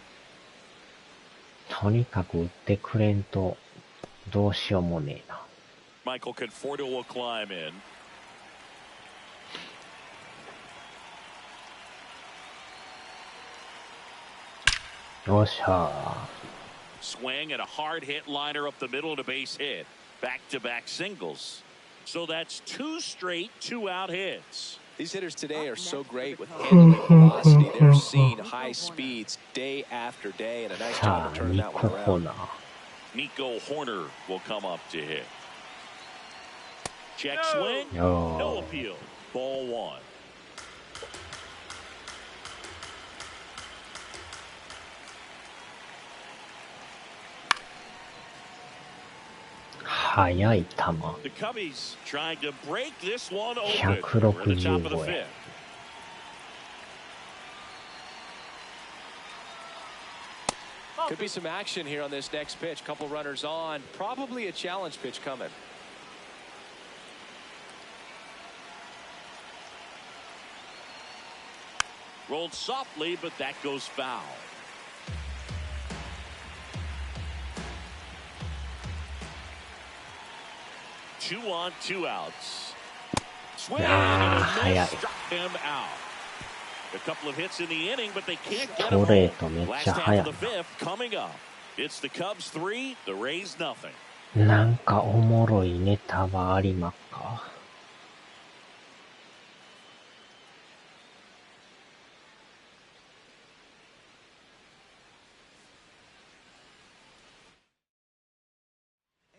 [SPEAKER 4] とにかく打ってくれんと、どうしようもねえな。
[SPEAKER 1] Michael Conforto will climb in.
[SPEAKER 4] よっしゃ
[SPEAKER 1] Swing and a hard hit liner up the middle and a base hit. Back-to-back singles. So that's 2 straight 2-out hits.
[SPEAKER 2] These hitters today are so great with handling velocity. They're seeing high speeds day after day, and a nice job of turning that one around.
[SPEAKER 1] Nico Horner will come up to hit. Check swing. No appeal. Ball 1.
[SPEAKER 4] The
[SPEAKER 1] Cubbies trying to break this one open. We're at the top of the 5th.
[SPEAKER 2] Could be some action here on this next pitch. Couple runners on. Probably a challenge pitch coming.
[SPEAKER 1] Rolled softly, but that goes foul. 2 on, 2 outs. Swing and a miss, struck him out. A couple of hits in the inning, but they can't get him home. Last half of the 5th coming up. It's the Cubs 3, the Rays nothing.
[SPEAKER 4] なんかおもろいネタはありまっか。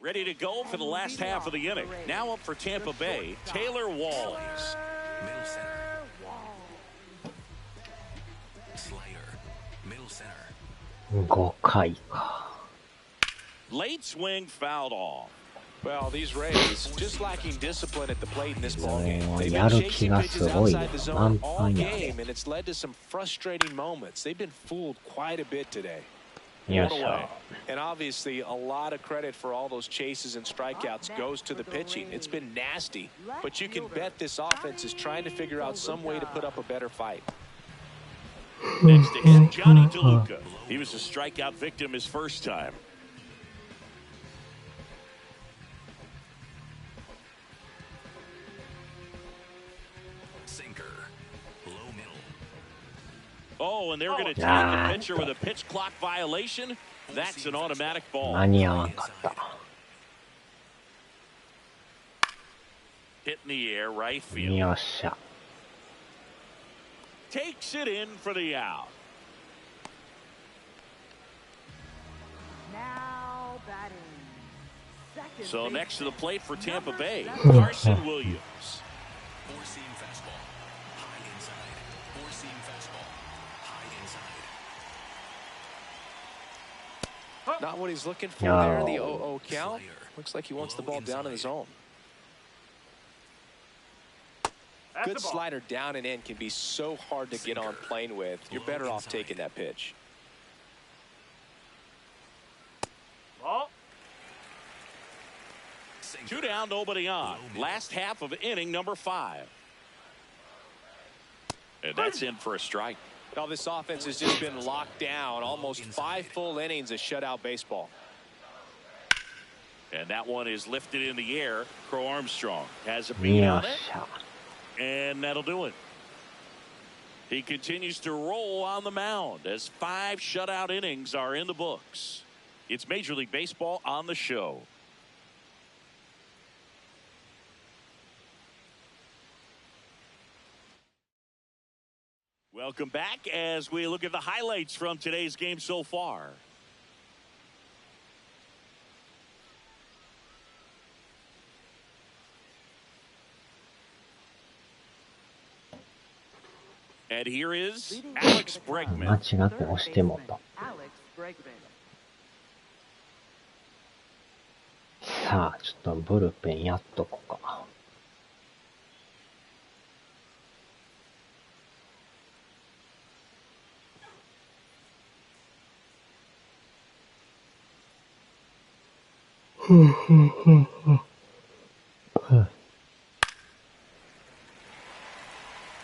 [SPEAKER 1] Ready to go for the last half of the inning. Now up for Tampa Bay, Taylor Walls.
[SPEAKER 5] Middle center. Slider. Middle center.
[SPEAKER 4] 5回か。
[SPEAKER 1] Late swing fouled off.
[SPEAKER 2] Well, these Rays just lacking discipline at the plate in this ballgame. They've
[SPEAKER 4] や
[SPEAKER 2] been
[SPEAKER 4] る気
[SPEAKER 2] chasing
[SPEAKER 4] が
[SPEAKER 2] pitches
[SPEAKER 4] すごいな。
[SPEAKER 2] outside the
[SPEAKER 4] 満
[SPEAKER 2] zone all
[SPEAKER 4] 帆やで。
[SPEAKER 2] game, and it's led to some frustrating moments. They've been fooled quite a bit today.
[SPEAKER 4] よっしゃ。
[SPEAKER 2] And obviously, a lot of credit for all those chases and strikeouts goes to the pitching. It's been nasty, but you can bet this offense is trying to figure out some way to put up a better fight.
[SPEAKER 1] Next to hit, Johnny DeLuca. He was a strikeout victim his first time.
[SPEAKER 5] Sinker. Low middle.
[SPEAKER 1] Oh, and they're going to tag the pitcher with a pitch clock violation. That's an automatic ball.
[SPEAKER 4] 間に合わんかった。
[SPEAKER 1] Hit in the air, right field.
[SPEAKER 4] よっしゃ。
[SPEAKER 1] Takes it in for the out.
[SPEAKER 3] Now batting. Second
[SPEAKER 1] So
[SPEAKER 3] baseman,
[SPEAKER 1] next to the plate for Tampa
[SPEAKER 3] number
[SPEAKER 1] Bay,
[SPEAKER 3] 7.
[SPEAKER 1] Carson Williams.
[SPEAKER 5] Four-seam fastball. High inside. Four-seam fastball. High inside.
[SPEAKER 2] Not what he's looking for
[SPEAKER 4] No.
[SPEAKER 2] there in the 0-0 count. Looks like he wants the ball down in the zone. Good slider down and in can be so hard to get on plane with. You're better off taking that pitch.
[SPEAKER 5] Sinker.
[SPEAKER 1] 2 down, nobody on. Last half of inning number 5. And that's in for a strike.
[SPEAKER 2] Now this offense has just been locked down. Almost 5 full innings of shutout baseball.
[SPEAKER 1] And that one is lifted in the air. Crow Armstrong has a beat
[SPEAKER 4] よ
[SPEAKER 1] on
[SPEAKER 4] っ
[SPEAKER 1] it.
[SPEAKER 4] しゃ。
[SPEAKER 1] And that'll do it. He continues to roll on the mound as 5 shutout innings are in the books. It's Major League Baseball on the show. Welcome back as we look at the highlights from today's game so far. And here is Alex
[SPEAKER 4] 間
[SPEAKER 1] Bregman.
[SPEAKER 4] 違って押してもうた。
[SPEAKER 3] Alex Bregman.
[SPEAKER 4] さあ、ちょっとブルペンやっとこうか。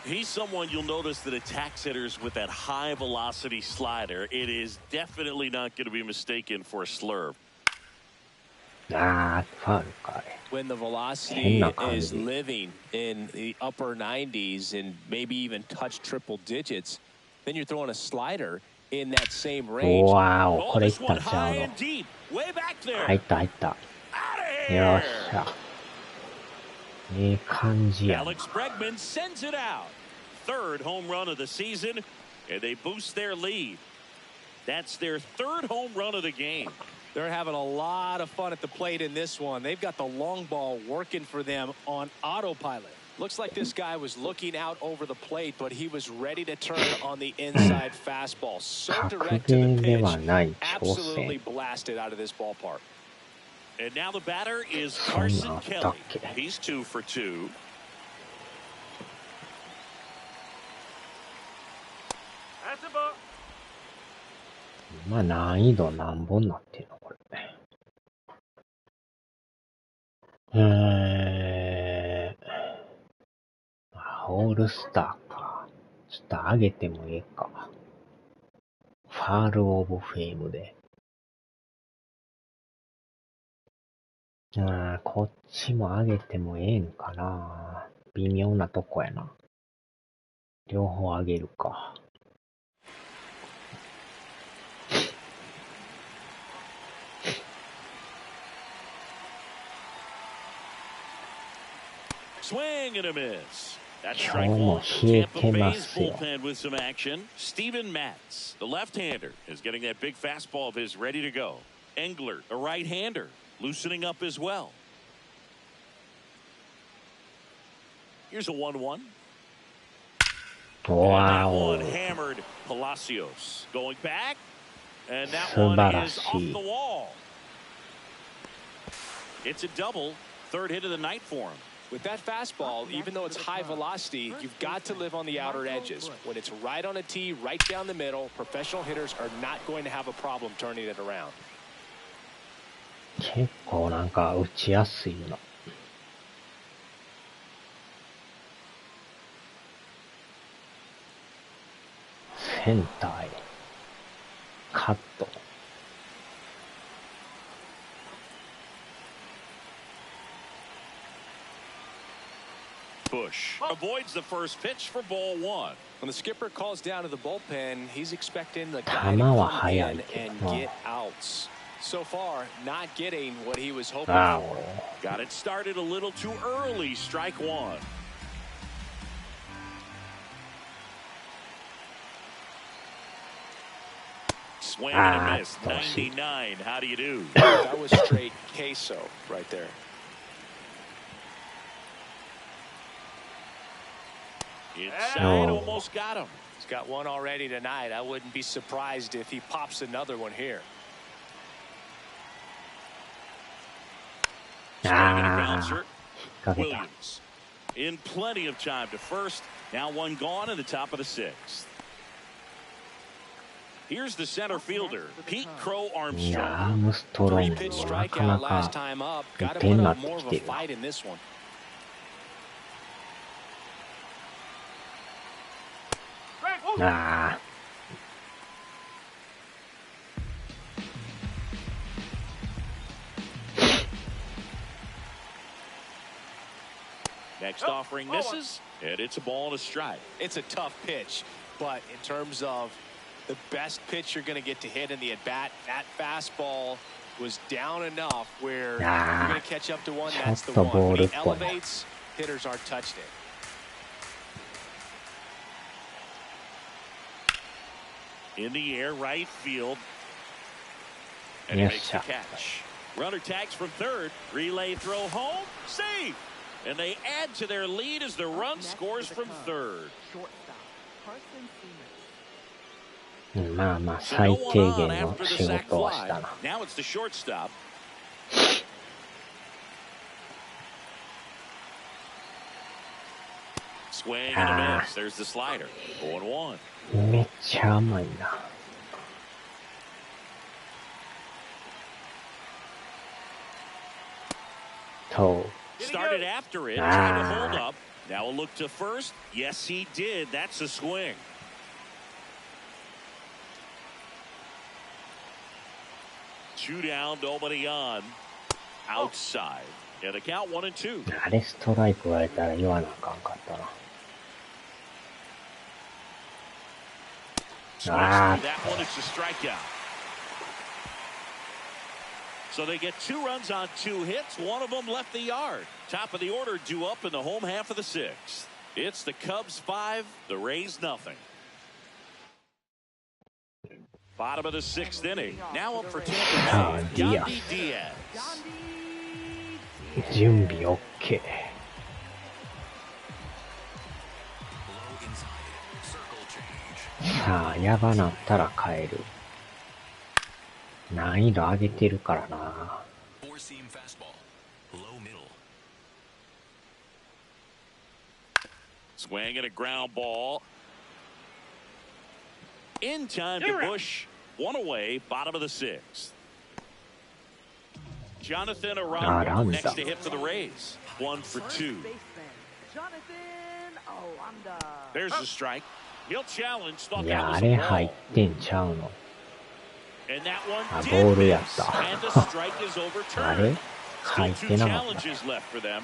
[SPEAKER 1] He's someone you'll notice that attacks hitters with that high velocity slider. It is definitely not going to be mistaken for a slurve.
[SPEAKER 4] あー、ファウルかあれ。
[SPEAKER 2] When the velocity
[SPEAKER 4] 変な感じ。
[SPEAKER 2] is living in the upper 90s and maybe even touch triple digits, then you're throwing a slider. in that same range.
[SPEAKER 4] わお、こ
[SPEAKER 1] Oh,
[SPEAKER 4] れいっ
[SPEAKER 1] this
[SPEAKER 4] た
[SPEAKER 1] one
[SPEAKER 4] んちゃう
[SPEAKER 1] high
[SPEAKER 4] の。
[SPEAKER 1] and deep. Way back there.
[SPEAKER 4] 入った入った。
[SPEAKER 1] Out of
[SPEAKER 4] よっ
[SPEAKER 1] here.
[SPEAKER 4] しゃ。いい感じやな。
[SPEAKER 1] Alex Bregman sends it out. Third home run of the season, and they boost their lead. That's their third home run of the game.
[SPEAKER 2] They're having a lot of fun at the plate in this one. They've got the long ball working for them on autopilot. Looks like this guy was looking out over the plate, but he was ready to turn on the inside fastball. So direct to the pitch. Absolutely blasted out of this ballpark.
[SPEAKER 1] And now the batter is Carson Kelly. He's 2 for 2.
[SPEAKER 5] That's a ball.
[SPEAKER 4] まあ難易度何本なってるのこれ。オールスターか。ちょっと上げてもええか。ファールオブフェームで。こっちも上げてもええんかな。微妙なとこやな。両方上げるか。
[SPEAKER 1] Swing and a miss. That's
[SPEAKER 4] 今
[SPEAKER 1] strike
[SPEAKER 4] 日も
[SPEAKER 1] one.
[SPEAKER 4] 冷え
[SPEAKER 1] Tampa
[SPEAKER 4] てま
[SPEAKER 1] Bay's
[SPEAKER 4] すよ。
[SPEAKER 1] bullpen with some action. Steven Matz, the left-hander, is getting that big fastball of his ready to go. Engler, a right-hander, loosening up as well. Here's a 1-1. And that one hammered Palacios. Going back, and that one is off the wall. It's a double. Third hit of the night for him.
[SPEAKER 2] With that fastball, even though it's high velocity, you've got to live on the outer edges. When it's right on a tee, right down the middle, professional hitters are not going to have a problem turning it around.
[SPEAKER 4] 結構なんか打ちやすいな。センターへ。カット。
[SPEAKER 1] Bush avoids the first pitch for ball 1.
[SPEAKER 2] When the skipper calls down to the bullpen, he's expecting the guy to
[SPEAKER 4] 球は
[SPEAKER 2] come
[SPEAKER 4] 速い
[SPEAKER 2] in
[SPEAKER 4] け
[SPEAKER 2] and
[SPEAKER 4] どな。
[SPEAKER 2] get outs. So far, not getting what he was hoping
[SPEAKER 4] あ
[SPEAKER 2] for.
[SPEAKER 1] Got it started a little too early. Strike 1. Swing and a miss. 99. How do you do?
[SPEAKER 2] That was straight queso right there.
[SPEAKER 1] Inside, almost got him.
[SPEAKER 2] He's got one already tonight. I wouldn't be surprised if he pops another one here.
[SPEAKER 1] Swinging a
[SPEAKER 4] あ
[SPEAKER 1] bouncer.
[SPEAKER 4] かけた。
[SPEAKER 1] Williams in plenty of time to first. Now one gone in the top of the 6th. Here's the center fielder, Pete Crow
[SPEAKER 4] いや
[SPEAKER 1] Armstrong.
[SPEAKER 4] アームストロン
[SPEAKER 2] Three-pitch
[SPEAKER 4] グなかな
[SPEAKER 2] strikeout last
[SPEAKER 4] か
[SPEAKER 2] time up. Got to
[SPEAKER 4] 点
[SPEAKER 2] put
[SPEAKER 4] にな
[SPEAKER 2] up
[SPEAKER 4] って
[SPEAKER 2] more
[SPEAKER 4] き
[SPEAKER 2] of
[SPEAKER 4] て
[SPEAKER 2] a
[SPEAKER 4] るな。
[SPEAKER 2] fight in this one.
[SPEAKER 5] Strike.
[SPEAKER 4] あ
[SPEAKER 1] Next offering misses, and it's a ball and a strike.
[SPEAKER 2] It's a tough pitch, but in terms of the best pitch you're going to get to hit in the at-bat, that fastball was down enough where you're going to catch up to one. That's the one. When he elevates, hitters aren't touching it.
[SPEAKER 1] In the air, right field. And he makes the catch. Runner tags from third. Relay throw home. Save. And they add to their lead as the run scores from third.
[SPEAKER 3] Shortstop, Carson Seaman.
[SPEAKER 4] まあまあ
[SPEAKER 1] So
[SPEAKER 4] 最
[SPEAKER 1] no
[SPEAKER 4] 低
[SPEAKER 1] one
[SPEAKER 4] 限
[SPEAKER 1] on
[SPEAKER 4] の
[SPEAKER 1] after the
[SPEAKER 4] 仕
[SPEAKER 1] sac
[SPEAKER 4] 事をした
[SPEAKER 1] fly.
[SPEAKER 4] な。
[SPEAKER 1] Now it's the shortstop. Swing and a miss. There's the slider. 0-1.
[SPEAKER 4] めっちゃ甘いな。と、
[SPEAKER 1] Started after it, tried to hold up. Now a look to first. Yes, he did. That's a swing. Two down, nobody on. Outside. And the count 1-2.
[SPEAKER 4] あれストライク言われたら言わなあかんかったな。
[SPEAKER 1] Swings through that one. It's a strikeout. So they get 2 runs on 2 hits. One of them left the yard. Top of the order due up in the home half of the 6th. It's the Cubs 5, the Rays nothing. Bottom of the 6th inning. Now up for Tampa Bay. Yandy Diaz.
[SPEAKER 4] 準備 OK。さあ、やばなったら変える。難易度上げてるからな。
[SPEAKER 1] Swing and a ground ball. In time to Bush. 1 away, bottom of the 6th. Jonathan Aranda next to hit for the Rays. 1 for 2. There's the strike. He'll challenge.
[SPEAKER 4] いや、あれ入ってんちゃうの。
[SPEAKER 1] And that one
[SPEAKER 4] あ、ボールやった。
[SPEAKER 1] and the strike is
[SPEAKER 4] あれ
[SPEAKER 1] overturned.
[SPEAKER 4] 入っ
[SPEAKER 1] Still
[SPEAKER 4] て
[SPEAKER 1] 2
[SPEAKER 4] なかっ
[SPEAKER 1] challenges left for them.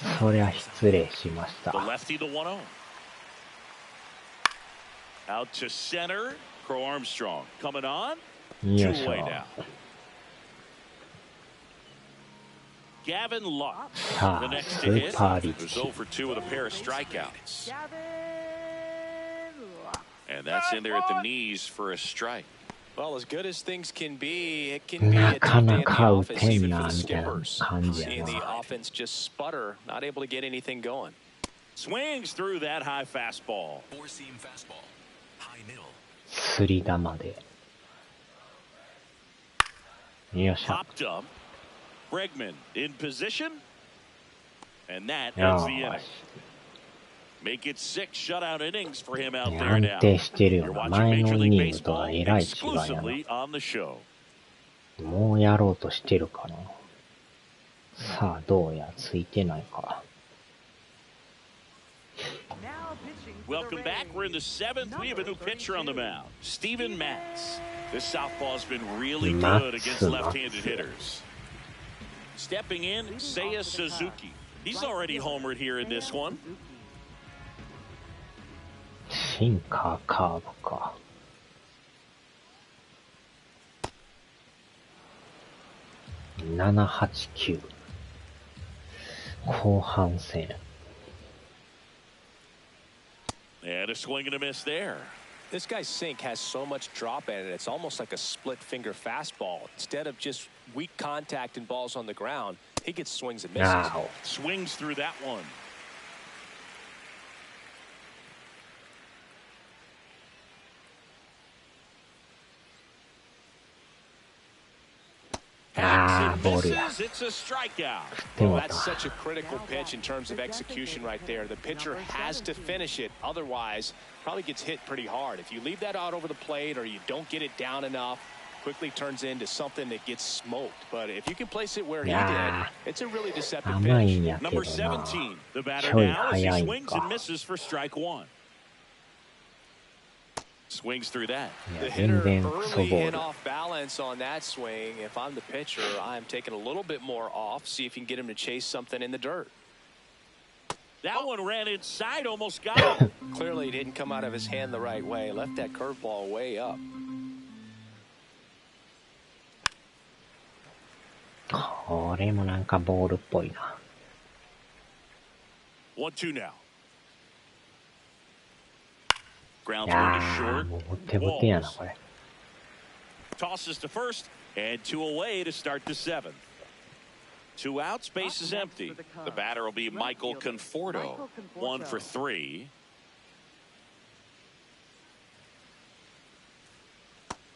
[SPEAKER 4] た。そりゃ失礼しました。
[SPEAKER 1] The lefty, the 1-0. Out to center. Crow Armstrong coming on.
[SPEAKER 4] よい
[SPEAKER 1] 2
[SPEAKER 4] しょ。
[SPEAKER 1] away now. Gavin Lux,
[SPEAKER 4] さ
[SPEAKER 1] the
[SPEAKER 4] あ、
[SPEAKER 1] next
[SPEAKER 4] ス
[SPEAKER 1] to
[SPEAKER 4] ー
[SPEAKER 1] hit,
[SPEAKER 4] パーリッ
[SPEAKER 1] who's
[SPEAKER 4] チ。
[SPEAKER 1] 0 for 2 with a pair of strikeouts. And that's in there at the knees for a strike.
[SPEAKER 2] Well, as good as things can be, it can be
[SPEAKER 4] な
[SPEAKER 2] a
[SPEAKER 4] か
[SPEAKER 2] tough day
[SPEAKER 4] な
[SPEAKER 2] in the
[SPEAKER 4] か打
[SPEAKER 2] office,
[SPEAKER 4] てん
[SPEAKER 2] even for
[SPEAKER 4] な、
[SPEAKER 2] the
[SPEAKER 4] みたいな
[SPEAKER 2] skippers.
[SPEAKER 4] 感じや
[SPEAKER 2] Seeing the
[SPEAKER 4] な。
[SPEAKER 2] offense just sputter, not able to get anything going.
[SPEAKER 1] Swings through that high fastball.
[SPEAKER 4] すり玉で。よっしゃ。
[SPEAKER 1] Popped up. Bregman in position. And that
[SPEAKER 4] よ
[SPEAKER 1] ends the
[SPEAKER 4] ー
[SPEAKER 1] inning.
[SPEAKER 4] し。
[SPEAKER 1] Make it 6 shutout innings for him out
[SPEAKER 4] いや
[SPEAKER 1] there
[SPEAKER 4] 安
[SPEAKER 1] now.
[SPEAKER 4] 定してる
[SPEAKER 1] You're
[SPEAKER 4] よな。
[SPEAKER 1] watching
[SPEAKER 4] 前
[SPEAKER 1] Major
[SPEAKER 4] の
[SPEAKER 1] League
[SPEAKER 4] イニングと
[SPEAKER 1] Baseball
[SPEAKER 4] はえらい違いや
[SPEAKER 1] exclusively on the show.
[SPEAKER 4] な。もうやろうとしてるかな。さあ、どうや、ついてないか。
[SPEAKER 1] Welcome back. We're in the 7th. We have a new pitcher on the mound, Steven Matz. This southpaw has been really good against left-handed hitters. Stepping in, Seiya Suzuki. He's already homered here in this one.
[SPEAKER 4] シンカー、カーブか。7、8、9。後半戦。
[SPEAKER 1] And a swing and a miss there.
[SPEAKER 2] This guy's sink has so much drop in it, it's almost like a split finger fastball. Instead of just weak contact and balls on the ground, he gets swings and misses.
[SPEAKER 4] Now.
[SPEAKER 1] Swings through that one.
[SPEAKER 4] Ball ya.
[SPEAKER 1] It's a strikeout.
[SPEAKER 2] Well, that's such a critical pitch in terms of execution right there. The pitcher has to finish it. Otherwise, probably gets hit pretty hard. If you leave that out over the plate or you don't get it down enough, quickly turns into something that gets smoked. But if you can place it where he did, it's a really deceptive pitch.
[SPEAKER 1] Number 17, the batter now as he swings and misses for strike 1. Swings through that.
[SPEAKER 2] The hitter early and off balance on that swing. If I'm the pitcher, I'm taking a little bit more off, see if you can get him to chase something in the dirt.
[SPEAKER 1] That one ran inside, almost got him.
[SPEAKER 2] Clearly didn't come out of his hand the right way. Left that curveball way up.
[SPEAKER 4] これもなんかボールっぽいな。
[SPEAKER 1] 1-2 now. Grounds
[SPEAKER 4] い
[SPEAKER 1] one
[SPEAKER 4] や
[SPEAKER 1] to
[SPEAKER 4] ー、
[SPEAKER 1] short.
[SPEAKER 4] もうボテボテやな、これ。
[SPEAKER 1] Tosses to first and 2 away to start the 7th. 2 outs, base is empty. The batter will be Michael Conforto. 1 for 3.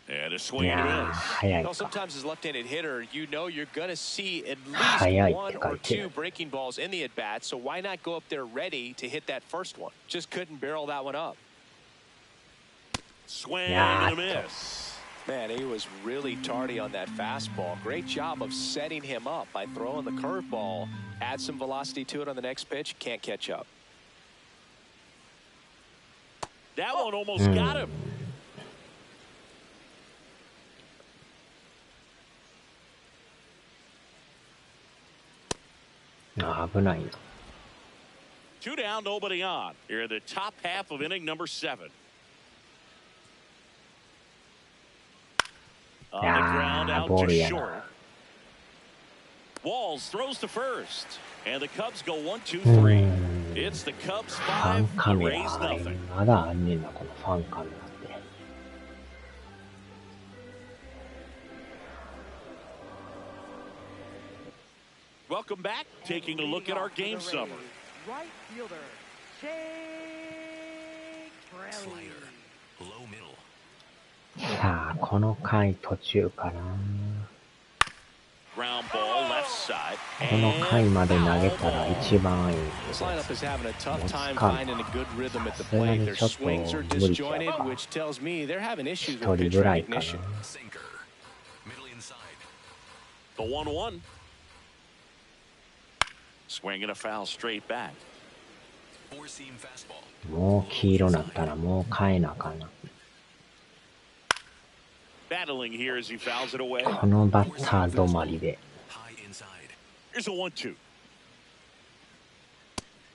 [SPEAKER 1] And a swing and a miss.
[SPEAKER 4] 早い
[SPEAKER 2] Well,
[SPEAKER 4] か。
[SPEAKER 2] sometimes as a left-handed hitter, you know you're going to see at
[SPEAKER 4] 早い
[SPEAKER 2] least
[SPEAKER 4] って
[SPEAKER 2] one
[SPEAKER 4] 書
[SPEAKER 2] or
[SPEAKER 4] いてる。
[SPEAKER 2] two breaking balls in the at-bat, so why not go up there ready to hit that first one? Just couldn't barrel that one up.
[SPEAKER 1] Swing and a miss.
[SPEAKER 2] Man, he was really tardy on that fastball. Great job of setting him up by throwing the curveball. Add some velocity to it on the next pitch. Can't catch up.
[SPEAKER 1] That one almost got him.
[SPEAKER 4] Ah, 危ないな。
[SPEAKER 1] 2 down, nobody on. Here in the top half of inning number 7. On the ground, out to
[SPEAKER 4] ボールや
[SPEAKER 1] short.
[SPEAKER 4] な。
[SPEAKER 1] Walls throws to first. And the Cubs go 1-2-3. It's the Cubs
[SPEAKER 4] ファン
[SPEAKER 1] 5,
[SPEAKER 4] カ
[SPEAKER 1] the
[SPEAKER 4] メ
[SPEAKER 1] Rays
[SPEAKER 4] ラ、
[SPEAKER 1] nothing.
[SPEAKER 4] まだあんねんな、このファンカメラって。
[SPEAKER 1] Welcome back. Taking a look at our game summary.
[SPEAKER 3] Right fielder, Jake Fraley.
[SPEAKER 6] Low middle.
[SPEAKER 4] さあ、この回途中かな。
[SPEAKER 1] Ground ball left side.
[SPEAKER 4] この回まで投げたら一番いい。
[SPEAKER 2] This lineup is having a tough
[SPEAKER 4] 持つ
[SPEAKER 2] time
[SPEAKER 4] か
[SPEAKER 2] finding a good rhythm at the
[SPEAKER 4] さすが
[SPEAKER 2] plate.
[SPEAKER 4] に
[SPEAKER 2] Their
[SPEAKER 4] ちょっと
[SPEAKER 2] swings are
[SPEAKER 4] 無理ちゃう
[SPEAKER 2] disjointed,
[SPEAKER 4] か。
[SPEAKER 2] which tells me they're having issues
[SPEAKER 4] 一
[SPEAKER 2] with
[SPEAKER 4] 人
[SPEAKER 2] pitch
[SPEAKER 4] ぐらいかな。
[SPEAKER 2] recognition.
[SPEAKER 6] Sinker. Middle inside.
[SPEAKER 1] The 1-1. Swinging a foul straight back.
[SPEAKER 6] Four seam fastball.
[SPEAKER 4] もう黄色なったらもう変えなあかんな。
[SPEAKER 1] Battling here as he fouls it away.
[SPEAKER 4] このバッター止まりで。
[SPEAKER 6] High inside.
[SPEAKER 1] Here's a 1-2.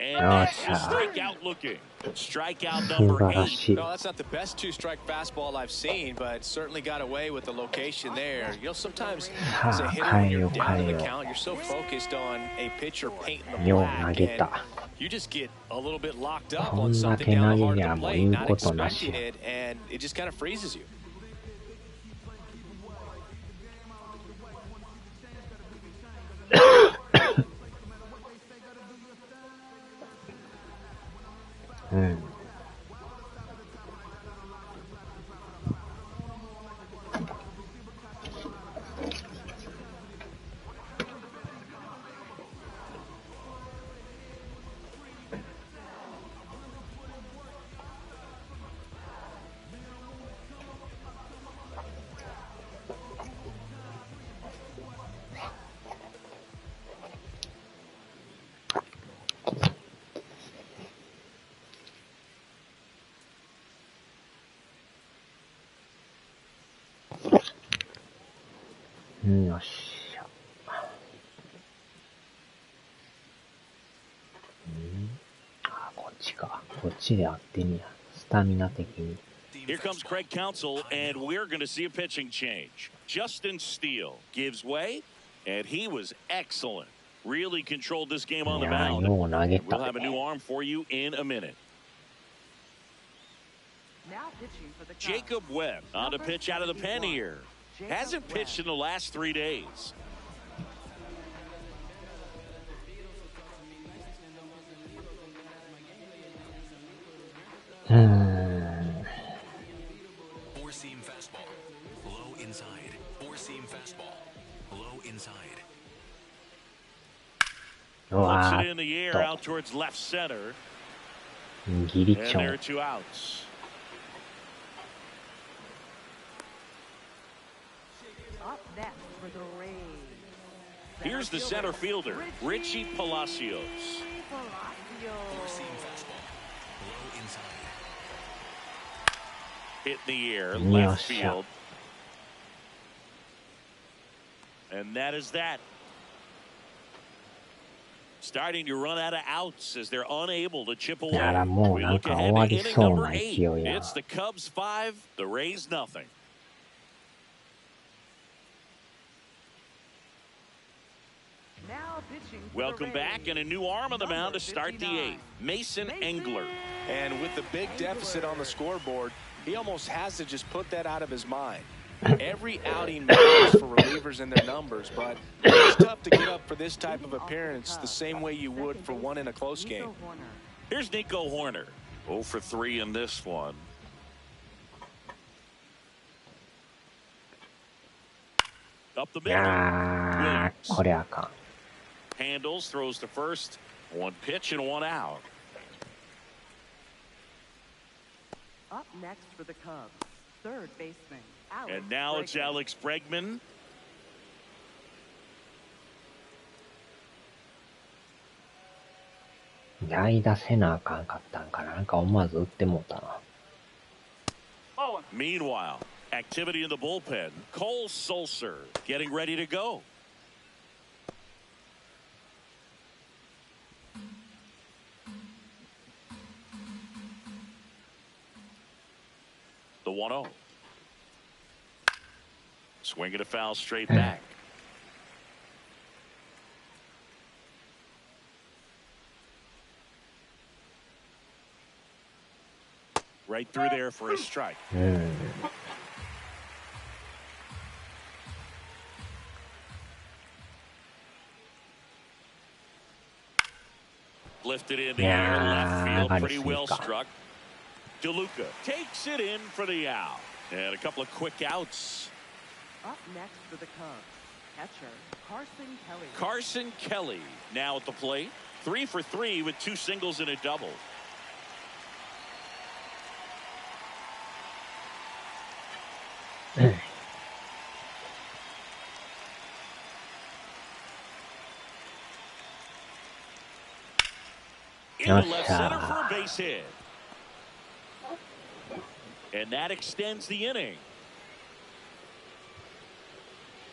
[SPEAKER 1] And
[SPEAKER 4] Oh,
[SPEAKER 1] that's a
[SPEAKER 4] yeah.
[SPEAKER 1] strikeout looking. Strikeout
[SPEAKER 4] 素
[SPEAKER 1] number
[SPEAKER 4] 晴ら
[SPEAKER 1] 8.
[SPEAKER 4] しい。
[SPEAKER 2] No, that's not the best two-strike fastball I've seen, but certainly got away with the location there. You know, sometimes as a hitter, when you're down in the count, you're so focused on a pitcher painting the
[SPEAKER 4] よう
[SPEAKER 2] black,
[SPEAKER 4] 投げ
[SPEAKER 2] and
[SPEAKER 4] た。
[SPEAKER 2] you just get a little bit locked up
[SPEAKER 4] こ
[SPEAKER 2] on
[SPEAKER 4] んだ
[SPEAKER 2] something
[SPEAKER 4] け
[SPEAKER 2] down
[SPEAKER 4] 投
[SPEAKER 2] the
[SPEAKER 4] げ
[SPEAKER 2] heart
[SPEAKER 4] り
[SPEAKER 2] of
[SPEAKER 4] ゃ
[SPEAKER 2] the
[SPEAKER 4] もう
[SPEAKER 2] plate,
[SPEAKER 4] 言う
[SPEAKER 2] not
[SPEAKER 4] ことなし
[SPEAKER 2] expecting
[SPEAKER 4] や。
[SPEAKER 2] it, and it just kind of freezes you.
[SPEAKER 4] うん。よっしゃ。あ、こっちか。こっちで合ってんや。スタミナ的に。
[SPEAKER 1] Here comes Craig Counsell, and we're going to see a pitching change. Justin Steele gives way, and he was excellent. Really controlled this game on
[SPEAKER 4] い
[SPEAKER 1] the
[SPEAKER 4] やー、
[SPEAKER 1] mound.
[SPEAKER 4] よう投げ
[SPEAKER 1] And
[SPEAKER 4] た
[SPEAKER 1] we'll have a
[SPEAKER 4] ね。
[SPEAKER 1] new arm for you in a minute.
[SPEAKER 3] Now pitching for the Cubs.
[SPEAKER 1] Jacob Webb on to pitch out of the pen here. Hasn't pitched in the last 3 days.
[SPEAKER 6] Four seam fastball. Low inside. Four seam fastball. Low inside.
[SPEAKER 4] うわ
[SPEAKER 1] Puts
[SPEAKER 4] ー
[SPEAKER 1] it in the air
[SPEAKER 4] っ
[SPEAKER 1] out towards left center.
[SPEAKER 4] と、ギリ
[SPEAKER 1] And
[SPEAKER 4] チョ
[SPEAKER 1] there
[SPEAKER 4] ン
[SPEAKER 1] are 2 outs.
[SPEAKER 3] Up next for the Rays.
[SPEAKER 1] Here's the center fielder, Richie Palacios.
[SPEAKER 6] Four
[SPEAKER 3] Palacios.
[SPEAKER 6] seam fastball. Low inside.
[SPEAKER 1] Hit in the air,
[SPEAKER 4] Yes,
[SPEAKER 1] left
[SPEAKER 4] sir.
[SPEAKER 1] field. And that is that. Starting to run out of outs as they're unable to chip away.
[SPEAKER 4] やらもう
[SPEAKER 1] We
[SPEAKER 4] なん
[SPEAKER 1] look
[SPEAKER 4] か
[SPEAKER 1] ahead
[SPEAKER 4] 終わ
[SPEAKER 1] to
[SPEAKER 4] り
[SPEAKER 1] inning
[SPEAKER 4] そう
[SPEAKER 1] number
[SPEAKER 4] な
[SPEAKER 1] 8.
[SPEAKER 4] 勢いや。
[SPEAKER 1] It's the Cubs 5, the Rays nothing.
[SPEAKER 3] Now pitching for
[SPEAKER 1] Welcome
[SPEAKER 3] the Rays.
[SPEAKER 1] back, and a new arm on the mound to start the 8th. Mason Engler.
[SPEAKER 2] And with the big deficit on the scoreboard, he almost has to just put that out of his mind. Every outing matters for relievers and their numbers, but it's tough to get up for this type of appearance the same way you would for one in a close game.
[SPEAKER 3] Nico Horner.
[SPEAKER 1] Here's Nico Horner. 0 for 3 in this one. Up the
[SPEAKER 4] い
[SPEAKER 1] middle.
[SPEAKER 4] やー、これあかん。
[SPEAKER 1] Handles, throws to first. 1 pitch and 1 out.
[SPEAKER 3] Up next for the Cubs, third baseman, Alex
[SPEAKER 1] And now it's
[SPEAKER 3] Bregman.
[SPEAKER 1] Alex Bregman.
[SPEAKER 4] 代打せなあかんかったんかな。なんか思わず打ってもうたな。
[SPEAKER 5] Oh,
[SPEAKER 1] Meanwhile, activity in the bullpen. Cole Sulser getting ready to go. The 1-0. Swing and a foul straight back. Right through there for a strike. Lifted in the air, left field, pretty well struck. DeLuca takes it in for the out. And a couple of quick outs.
[SPEAKER 3] Up next for the Cubs, catcher Carson Kelly.
[SPEAKER 1] Carson Kelly now at the plate. 3 for 3 with 2 singles and a double. In the left center for a base hit. And that extends the inning.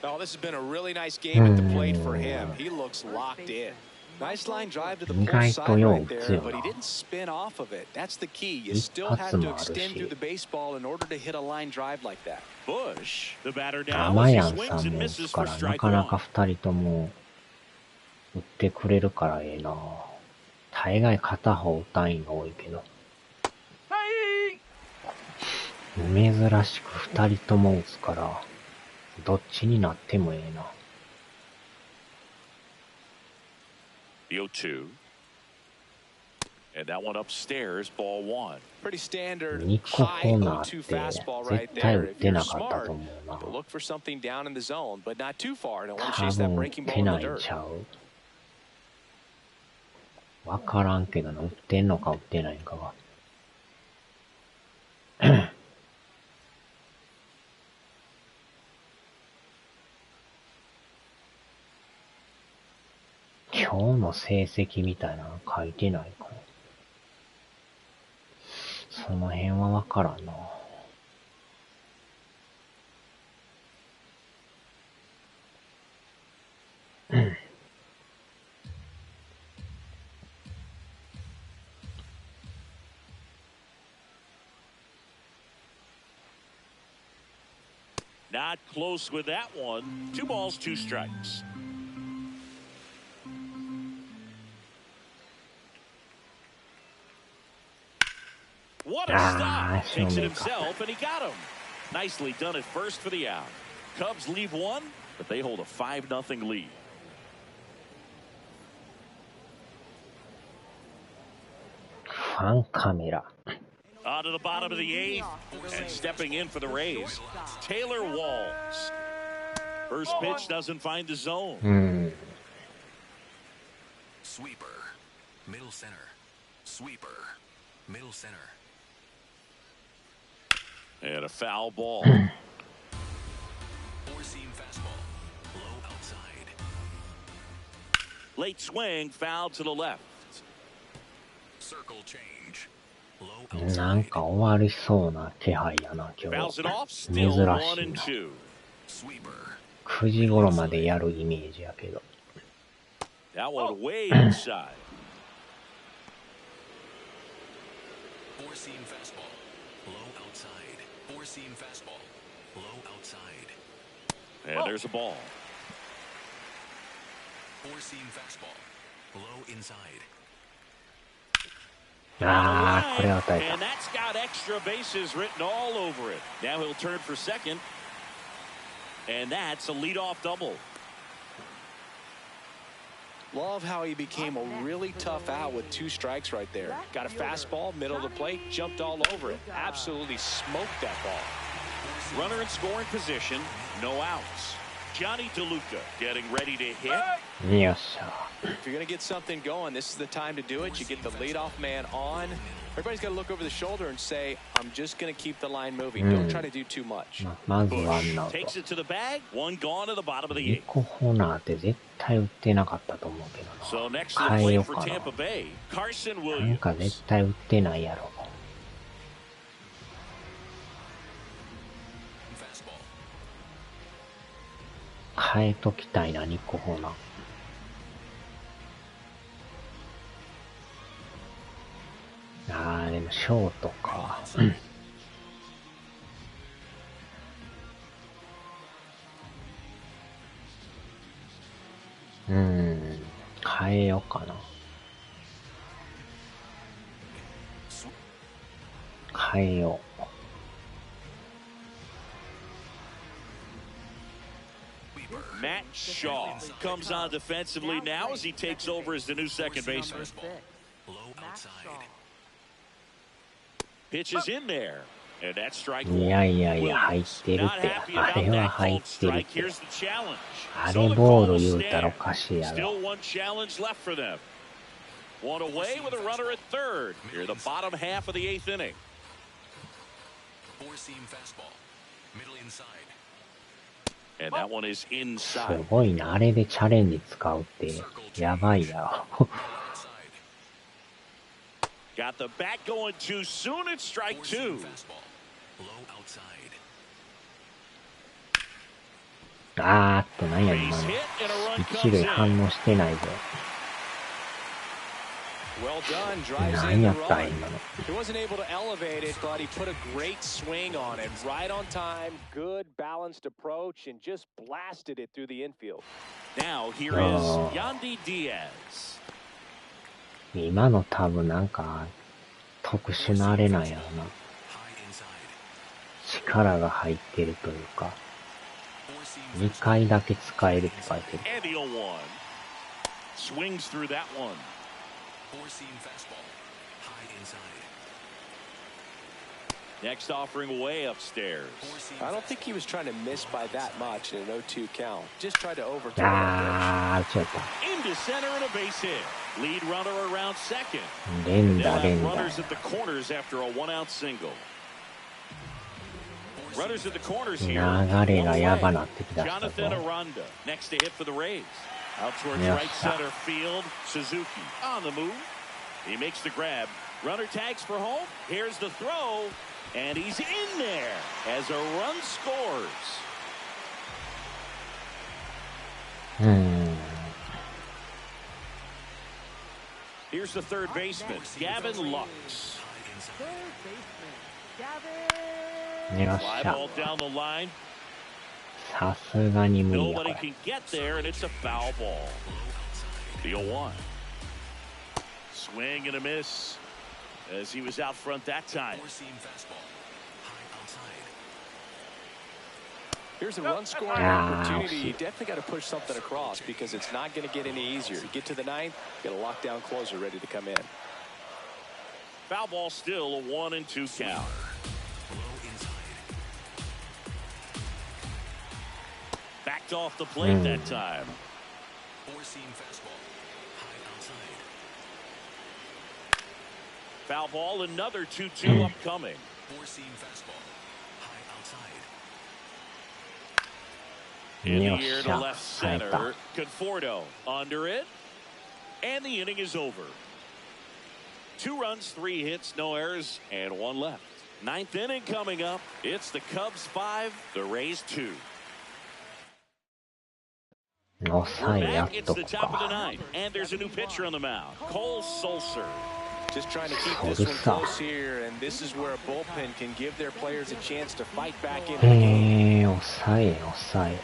[SPEAKER 2] Oh, this has been a really nice game at the plate for him. He looks locked in. Nice line drive to the pull side right there, but he didn't spin off of it. That's the key. You still have to extend through the baseball in order to hit a line drive like that.
[SPEAKER 1] Bush, the batter now, as he swings and misses for strike 1.
[SPEAKER 4] なかなか2人とも打ってくれるからええな。大概片方打たんが多いけど。珍しく2人とも打つから、どっちになってもええな。
[SPEAKER 1] The 0-2. And that one upstairs, ball 1.
[SPEAKER 2] Pretty standard
[SPEAKER 4] 2個コ
[SPEAKER 2] high
[SPEAKER 4] ーナー
[SPEAKER 2] 0-2
[SPEAKER 4] って
[SPEAKER 2] fastball right
[SPEAKER 4] 絶対打
[SPEAKER 2] there.
[SPEAKER 4] っ
[SPEAKER 2] If
[SPEAKER 4] て
[SPEAKER 2] you're
[SPEAKER 4] なかったと
[SPEAKER 2] smart,
[SPEAKER 4] 思うな。
[SPEAKER 2] you'll look for something down in the zone, but not too far. Don't want to
[SPEAKER 4] 多
[SPEAKER 2] chase that
[SPEAKER 4] 分打っ
[SPEAKER 2] breaking
[SPEAKER 4] て
[SPEAKER 2] ball in
[SPEAKER 4] な
[SPEAKER 2] the
[SPEAKER 4] いん
[SPEAKER 2] dirt.
[SPEAKER 4] ちゃう。わからんけどな、打ってんのか打ってないんかが。今日の成績みたいなの書いてないかな。その辺はわからんな。
[SPEAKER 1] Not close with that one. 2 balls, 2 strikes. What a stop. Takes it himself, and he got him. Nicely done at first for the out. Cubs leave 1, but they hold a 5-0 lead.
[SPEAKER 4] Fan camera.
[SPEAKER 1] On to the bottom of the 8th, and stepping in for the Rays, Taylor Walls. First pitch doesn't find the zone.
[SPEAKER 6] Sweeper. Middle center. Sweeper. Middle center.
[SPEAKER 1] And a foul ball.
[SPEAKER 6] Four-seam fastball. Low outside.
[SPEAKER 1] Late swing, foul to the left.
[SPEAKER 6] Circle change. Low
[SPEAKER 4] なん
[SPEAKER 6] outside.
[SPEAKER 4] か終わりそうな気配やな、今
[SPEAKER 1] Fouls
[SPEAKER 4] 日。
[SPEAKER 1] it off,
[SPEAKER 4] 珍
[SPEAKER 1] still
[SPEAKER 4] し
[SPEAKER 1] 1
[SPEAKER 4] い
[SPEAKER 1] and
[SPEAKER 4] な。
[SPEAKER 1] 2.
[SPEAKER 6] Sweeper.
[SPEAKER 4] 9時頃までやるイメージやけど。
[SPEAKER 1] That one way inside.
[SPEAKER 6] Four-seam fastball. Low outside. Four-seam fastball. Low outside.
[SPEAKER 1] And there's a ball.
[SPEAKER 6] Four-seam fastball. Low inside.
[SPEAKER 4] ああ、これは与え
[SPEAKER 1] And
[SPEAKER 4] た。
[SPEAKER 1] that's got extra bases written all over it. Now he'll turn for second. And that's a leadoff double.
[SPEAKER 2] Love how he became a really tough out with 2 strikes right there. Got a fastball, middle of the plate, jumped all over it. Absolutely smoked that ball.
[SPEAKER 1] Runner in scoring position, no outs. Johnny DeLuca getting ready to hit.
[SPEAKER 4] よっしゃ。
[SPEAKER 2] If you're going to get something going, this is the time to do it. You get the leadoff man on. Everybody's got to look over the shoulder and say, I'm just going to keep the line moving. Don't try to do too much.
[SPEAKER 4] まずワ
[SPEAKER 1] Bush
[SPEAKER 4] ンアウト。
[SPEAKER 1] takes it to the bag. 1 gone to the bottom of the
[SPEAKER 4] ニ
[SPEAKER 1] 8th.
[SPEAKER 4] コホナーって絶対打ってなかったと思うけど
[SPEAKER 1] So
[SPEAKER 4] な。
[SPEAKER 1] next to the
[SPEAKER 4] 変え
[SPEAKER 1] plate
[SPEAKER 4] よう
[SPEAKER 1] for
[SPEAKER 4] かな。
[SPEAKER 1] Tampa Bay, Carson
[SPEAKER 4] なん
[SPEAKER 1] Williams.
[SPEAKER 4] か絶対打ってないやろ。
[SPEAKER 6] Fastball.
[SPEAKER 4] 変えときたいな、ニコホナー。あー、でもショートか。変えようかな。変えよう。
[SPEAKER 1] Matt Shaw comes on defensively now as he takes over as the new second baseman.
[SPEAKER 6] Low outside.
[SPEAKER 1] Pitches in there. And that strike
[SPEAKER 4] いやいやいや、入ってるって。あれは入ってるって。あれボール言うたらおかしいやろ。
[SPEAKER 1] Still one challenge left for them. One away with a runner at third. Here, the bottom half of the eighth inning.
[SPEAKER 6] Four-seam fastball. Middle inside.
[SPEAKER 1] And that one is
[SPEAKER 4] す
[SPEAKER 1] inside.
[SPEAKER 4] ごいな。あれでチャレンジ使うって、やばいやろ。
[SPEAKER 1] Got the bat going too soon. It's strike two.
[SPEAKER 6] Low outside.
[SPEAKER 4] なんや今の。一塁反応してないぞ。なんやった今の。
[SPEAKER 2] He wasn't able to elevate it, but he put a great swing on it. Right on time, good balanced approach, and just blasted it through the infield.
[SPEAKER 1] Now here is Yandy Diaz.
[SPEAKER 4] 今の多分なんか特殊なあれなんやろな。力が入ってるというか、2回だけ使えるって書いてる。
[SPEAKER 1] And the 0-1. Swings through that one.
[SPEAKER 6] Four-seam fastball. High inside.
[SPEAKER 1] Next offering way upstairs.
[SPEAKER 2] I don't think he was trying to miss by that much in an 0-2 count. Just tried to overthrow it.
[SPEAKER 4] 打っちゃった。
[SPEAKER 1] Into center and a base hit. Lead runner around second.
[SPEAKER 4] 連
[SPEAKER 1] They'll
[SPEAKER 4] 打
[SPEAKER 1] have
[SPEAKER 4] 連打。
[SPEAKER 1] runners at the corners after a one-out single. Runners at the corners here.
[SPEAKER 4] 流れがやばなってきだしたぞ。
[SPEAKER 1] Jonathan Aranda next to hit for the Rays. Out towards right center field. Suzuki on the move. He makes the grab. Runner tags for home. Here's the throw. And he's in there as a run scores. Here's the third baseman, Gavin Lux.
[SPEAKER 3] Third baseman, Gavin.
[SPEAKER 4] よっ
[SPEAKER 1] Fly
[SPEAKER 4] しゃ。
[SPEAKER 1] ball down the line.
[SPEAKER 4] さすがに無理やこ
[SPEAKER 1] Nobody
[SPEAKER 4] れ。
[SPEAKER 1] can get there, and it's a foul ball. The 0-1. Swing and a miss as he was out front that time.
[SPEAKER 6] Four-seam fastball. High outside.
[SPEAKER 2] Here's a run scoring opportunity. You definitely got to push something across because it's not going to get any easier. You get to the ninth, get a lockdown closer ready to come in.
[SPEAKER 1] Foul ball still a 1-2 count.
[SPEAKER 6] Low inside.
[SPEAKER 1] Backed off the plate that time.
[SPEAKER 6] Four-seam fastball. High outside.
[SPEAKER 1] Foul ball, another 2-2 upcoming.
[SPEAKER 6] Four-seam fastball. High outside.
[SPEAKER 1] In the air to left center. Conforto under it. And the inning is over. 2 runs, 3 hits, no errors, and 1 left. 9th inning coming up. It's the Cubs 5, the Rays 2.
[SPEAKER 4] 抑
[SPEAKER 1] We're
[SPEAKER 4] えやっ
[SPEAKER 1] back. It's
[SPEAKER 4] と
[SPEAKER 1] the
[SPEAKER 4] く
[SPEAKER 1] top of the
[SPEAKER 4] か。
[SPEAKER 1] 9th. And there's a new pitcher on the mound. Cole Sulser.
[SPEAKER 2] Just trying to keep this one close here, and this is where a bullpen can give their players a chance to fight back into the game.
[SPEAKER 4] 抑え抑え。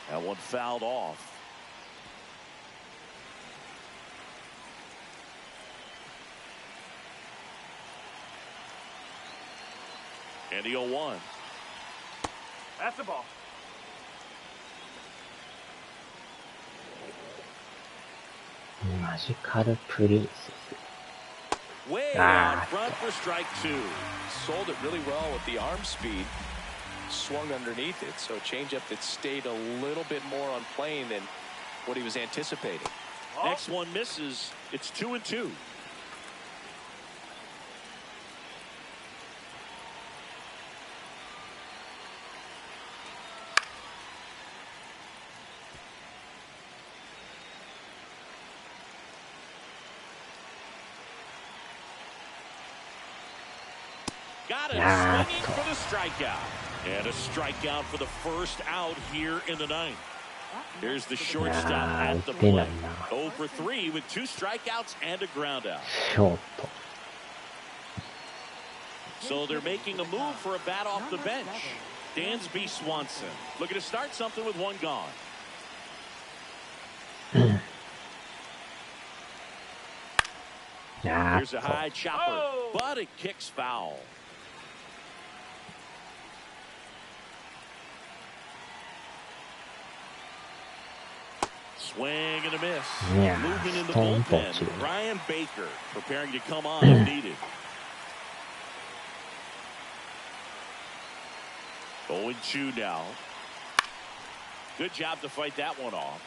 [SPEAKER 1] That one fouled off. And the 0-1.
[SPEAKER 5] That's the ball.
[SPEAKER 4] マジカルプリンス。
[SPEAKER 1] Way out front for strike 2.
[SPEAKER 2] Sold it really well with the arm speed. Swung underneath it, so a changeup that stayed a little bit more on plane than what he was anticipating.
[SPEAKER 1] Next one misses. It's 2-2. Got it, swinging for the strikeout. And a strikeout for the first out here in the 9th. Here's the
[SPEAKER 4] い
[SPEAKER 1] shortstop
[SPEAKER 4] やー、
[SPEAKER 1] at
[SPEAKER 4] 打
[SPEAKER 1] the
[SPEAKER 4] てな
[SPEAKER 1] plate.
[SPEAKER 4] いな。
[SPEAKER 1] 0 for 3 with 2 strikeouts and a ground out.
[SPEAKER 4] ショート。
[SPEAKER 1] So they're making a move for a bat off the bench. Dansby Swanson looking to start something with 1 gone. Here's a high chopper, but it kicks foul. Swing and a miss.
[SPEAKER 4] Yeah,
[SPEAKER 1] Movement in the
[SPEAKER 4] stone
[SPEAKER 1] bullpen.
[SPEAKER 4] touch.
[SPEAKER 1] Brian Baker preparing to come on if needed. 0-2 now. Good job to fight that one off.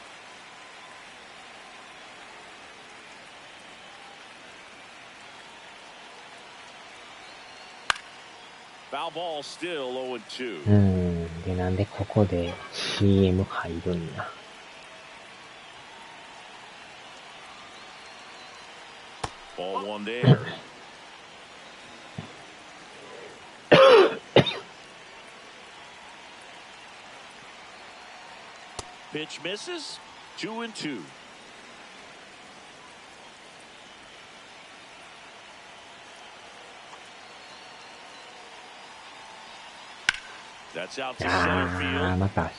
[SPEAKER 1] Foul ball still 0-2.
[SPEAKER 4] で、なんでここで CM 入るんや。
[SPEAKER 1] Ball 1 there. Pitch misses. 2-2. That's out to center
[SPEAKER 4] あー、
[SPEAKER 1] field.
[SPEAKER 4] また。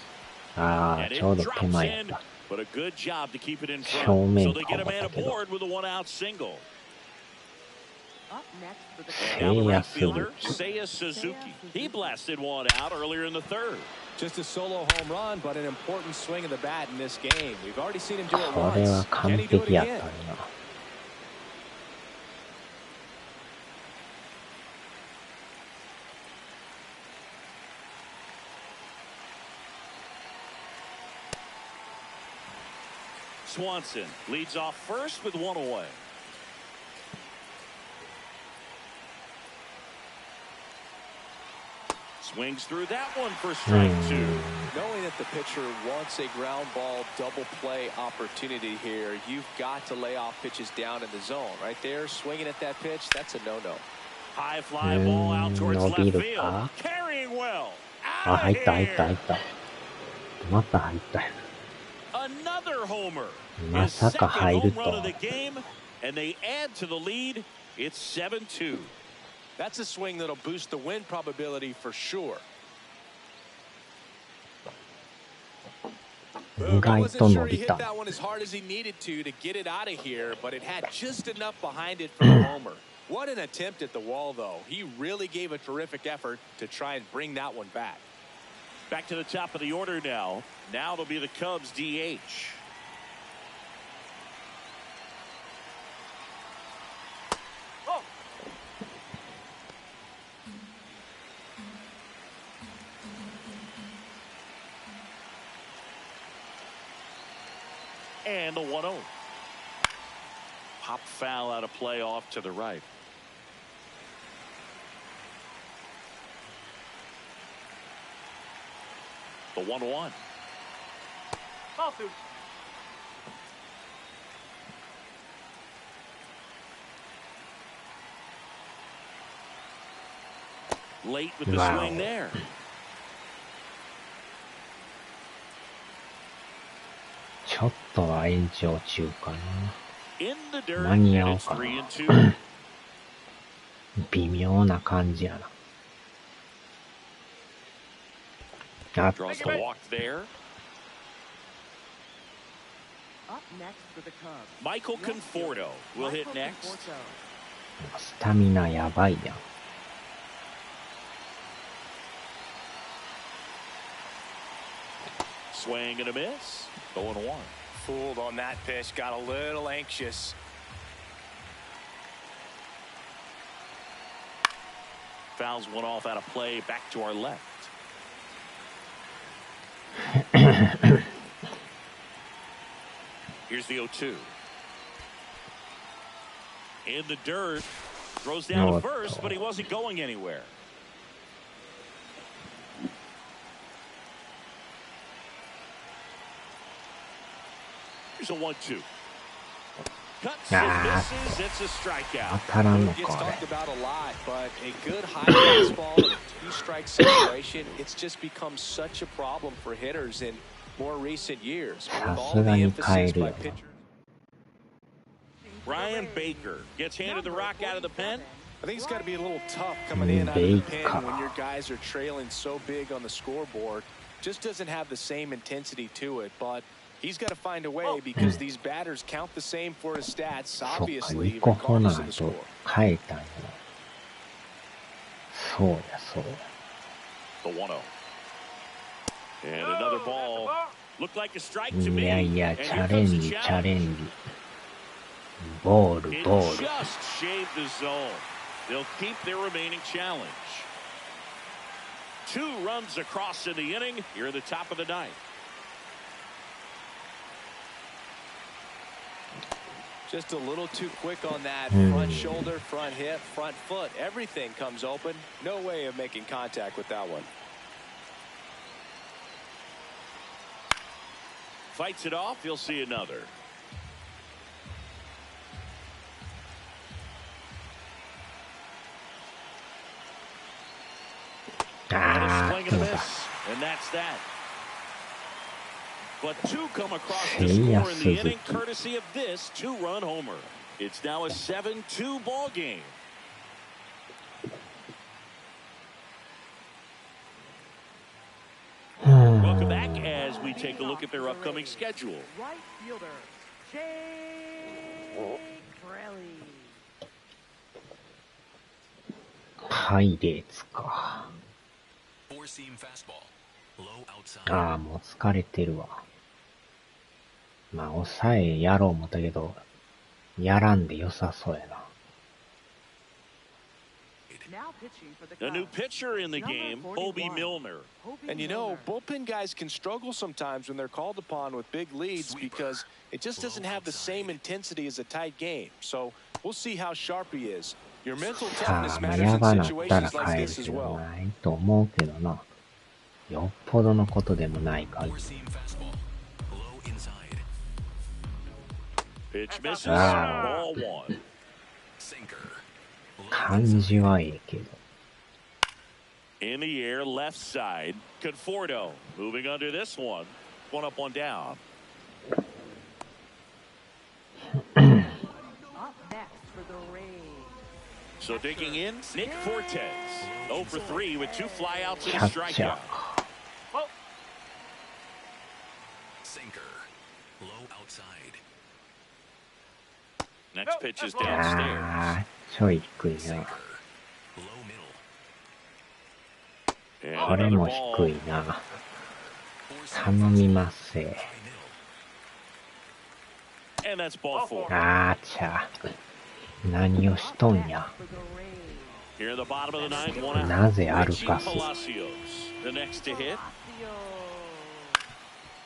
[SPEAKER 4] あ
[SPEAKER 1] And
[SPEAKER 4] ー、
[SPEAKER 1] it
[SPEAKER 4] ちょうど手
[SPEAKER 1] drops
[SPEAKER 4] 前やっ
[SPEAKER 1] in,
[SPEAKER 4] た。
[SPEAKER 1] but a good job to keep it in front.
[SPEAKER 4] 正面
[SPEAKER 1] So they get a
[SPEAKER 4] かも
[SPEAKER 1] man
[SPEAKER 4] だけど。
[SPEAKER 1] aboard with a 1-out single.
[SPEAKER 3] Up next for the
[SPEAKER 1] Now the right
[SPEAKER 4] ス
[SPEAKER 1] fielder, Seiya Suzuki. He blasted one out earlier in the third.
[SPEAKER 2] Just a solo home run, but an important swing of the bat in this game. We've already seen him do it
[SPEAKER 4] これは
[SPEAKER 2] once.
[SPEAKER 4] 完
[SPEAKER 2] Can he do it
[SPEAKER 4] 璧やった
[SPEAKER 2] again?
[SPEAKER 4] んや。
[SPEAKER 1] Swanson leads off first with 1 away. Swings through that one for strike 2.
[SPEAKER 2] Knowing that the pitcher wants a ground ball double play opportunity here, you've got to lay off pitches down in the zone. Right there, swinging at that pitch, that's a no-no.
[SPEAKER 1] High fly ball out towards
[SPEAKER 4] 伸
[SPEAKER 1] left
[SPEAKER 4] びる
[SPEAKER 1] field.
[SPEAKER 4] か
[SPEAKER 1] Carrying well.
[SPEAKER 4] あ、
[SPEAKER 1] Out
[SPEAKER 4] 入
[SPEAKER 1] of
[SPEAKER 4] った入った入
[SPEAKER 1] here.
[SPEAKER 4] った。また入ったよ。
[SPEAKER 1] Another homer.
[SPEAKER 4] ま
[SPEAKER 1] His
[SPEAKER 4] さか
[SPEAKER 1] second
[SPEAKER 4] 入る
[SPEAKER 1] home
[SPEAKER 4] と
[SPEAKER 1] run
[SPEAKER 4] は。
[SPEAKER 1] of the game, and they add to the lead. It's 7-2.
[SPEAKER 2] That's a swing that'll boost the win probability for sure.
[SPEAKER 4] 意
[SPEAKER 2] I
[SPEAKER 4] 外
[SPEAKER 2] wasn't
[SPEAKER 4] と
[SPEAKER 2] sure
[SPEAKER 4] 伸
[SPEAKER 2] he
[SPEAKER 4] び
[SPEAKER 2] hit
[SPEAKER 4] た。
[SPEAKER 2] that one as hard as he needed to get it out of here, but it had just enough behind it for the homer. What an attempt at the wall, though. He really gave a terrific effort to try and bring that one back.
[SPEAKER 1] Back to the top of the order now. Now it'll be the Cubs DH. And the 1-0. Pop foul out of play off to the right. The 1-1.
[SPEAKER 5] Ball 2.
[SPEAKER 1] Late with the
[SPEAKER 4] Wow.
[SPEAKER 1] swing there.
[SPEAKER 4] Wow. ちょっとは延長中かな。
[SPEAKER 1] In the dirt,
[SPEAKER 4] 間に
[SPEAKER 1] and
[SPEAKER 4] 合う
[SPEAKER 1] it's
[SPEAKER 4] かな。
[SPEAKER 1] 3-2.
[SPEAKER 4] 微妙な感じやな。あ
[SPEAKER 1] Draws
[SPEAKER 4] と
[SPEAKER 1] the walk there.
[SPEAKER 3] Up next for the Cubs.
[SPEAKER 1] Michael Conforto will hit
[SPEAKER 3] Michael
[SPEAKER 1] next.
[SPEAKER 3] Conforto.
[SPEAKER 4] スタミナやばいやん。
[SPEAKER 1] Swing and a miss. 0-1.
[SPEAKER 5] Fooled on that pitch. Got a little anxious.
[SPEAKER 1] Fouls one off out of play. Back to our left. Here's the 0-2. In the dirt. Throws down to first, but he wasn't going anywhere. Here's a 1-2. Cuts and misses. It's a
[SPEAKER 4] 当
[SPEAKER 1] strikeout.
[SPEAKER 4] たらんの
[SPEAKER 2] Gets
[SPEAKER 4] か、あれ。
[SPEAKER 2] talked about a lot, but a good high fastball in a two-strike situation, it's just become such a problem for hitters. And more recent years. With
[SPEAKER 4] さ
[SPEAKER 2] all
[SPEAKER 4] す
[SPEAKER 2] the
[SPEAKER 4] がに
[SPEAKER 2] emphasis
[SPEAKER 4] 変える
[SPEAKER 2] by
[SPEAKER 4] よな。
[SPEAKER 2] pitchers.
[SPEAKER 1] Brian Baker gets handed the rock out of the pen.
[SPEAKER 5] I think it's got to be a little tough coming in out of the pen
[SPEAKER 2] When your guys are trailing so big on the scoreboard. Just doesn't have the same intensity to it, but he's got to find a way because these batters count the same for his stats,
[SPEAKER 4] そっか、
[SPEAKER 2] obviously,
[SPEAKER 4] 2個ホナ
[SPEAKER 2] regardless of
[SPEAKER 4] ー
[SPEAKER 2] the
[SPEAKER 4] と
[SPEAKER 2] score.
[SPEAKER 4] 変えたんや。そうや、そうや。
[SPEAKER 1] The 1-0. And another ball. Looked like a strike to
[SPEAKER 4] い
[SPEAKER 1] me.
[SPEAKER 4] やいや、
[SPEAKER 1] And
[SPEAKER 4] チ
[SPEAKER 1] here
[SPEAKER 4] ャレ
[SPEAKER 1] comes
[SPEAKER 4] ン
[SPEAKER 1] the
[SPEAKER 4] ジ、チャレ
[SPEAKER 1] challenge.
[SPEAKER 4] ンジ。ボール、
[SPEAKER 1] It
[SPEAKER 4] ボール。
[SPEAKER 1] just shaved the zone. They'll keep their remaining challenge. 2 runs across in the inning here at the top of the ninth.
[SPEAKER 2] Just a little too quick on that front shoulder, front hip, front foot. Everything comes open. No way of making contact with that one.
[SPEAKER 1] Fights it off. He'll see another. And a swing and a miss. And that's that. But 2 come across the score in the inning, courtesy of this 2-run homer. It's now a 7-2 ball game. Welcome back as we take a look at their upcoming schedule.
[SPEAKER 3] Right fielder, Jake Fraley.
[SPEAKER 4] パイレーツか。
[SPEAKER 6] Four-seam fastball. Low outside.
[SPEAKER 4] ああ、もう疲れてるわ。まあ、抑えやろう思ったけど、やらんで良さそうやな。
[SPEAKER 3] Now pitching for the
[SPEAKER 1] A new
[SPEAKER 3] Cubs.
[SPEAKER 1] pitcher in the game, Hobie Milner.
[SPEAKER 2] And you know, bullpen guys can struggle sometimes when they're called upon with big leads because it just doesn't have the same intensity as a tight game. So we'll see how sharp he is. Your mental
[SPEAKER 4] さ
[SPEAKER 2] toughness
[SPEAKER 4] あ、まあ、
[SPEAKER 2] matters
[SPEAKER 4] や
[SPEAKER 2] in
[SPEAKER 4] ばなったら
[SPEAKER 2] situations like
[SPEAKER 4] 変える
[SPEAKER 2] this
[SPEAKER 4] け
[SPEAKER 2] as
[SPEAKER 4] ど
[SPEAKER 2] well.
[SPEAKER 4] ないと思うけどな。よっぽどのことでもない限り。
[SPEAKER 6] Four-seam fastball. Low inside.
[SPEAKER 1] Pitch misses.
[SPEAKER 4] Ah.
[SPEAKER 1] Ball 1.
[SPEAKER 6] Sinker. Low
[SPEAKER 4] 感
[SPEAKER 6] inside.
[SPEAKER 4] じはいいけど。
[SPEAKER 1] In the air, left side. Conforto moving under this one. 1 up, 1 down.
[SPEAKER 3] Up next for the Rays.
[SPEAKER 1] So digging in, Nick Fortes. 0 for 3 with 2 flyouts
[SPEAKER 4] キ
[SPEAKER 1] and
[SPEAKER 4] ャ
[SPEAKER 1] a
[SPEAKER 4] ッチャ
[SPEAKER 1] strikeout.
[SPEAKER 4] ー。
[SPEAKER 6] Sinker. Low outside.
[SPEAKER 1] Next pitch is
[SPEAKER 4] あ
[SPEAKER 1] downstairs.
[SPEAKER 4] あ、ちょい低いな。
[SPEAKER 6] Sinker. Low middle.
[SPEAKER 1] And
[SPEAKER 4] これ
[SPEAKER 1] another
[SPEAKER 4] も
[SPEAKER 1] ball.
[SPEAKER 4] 低いな。
[SPEAKER 6] Four-seam
[SPEAKER 4] 頼みますせ。
[SPEAKER 6] high middle.
[SPEAKER 1] And that's ball 4.
[SPEAKER 4] あーちゃ。何をしとんや。
[SPEAKER 3] For the Rays.
[SPEAKER 1] Here in the bottom of the ninth, 1 out.
[SPEAKER 4] なぜ歩
[SPEAKER 1] Richie
[SPEAKER 4] かす。
[SPEAKER 1] Palacios. The next to hit.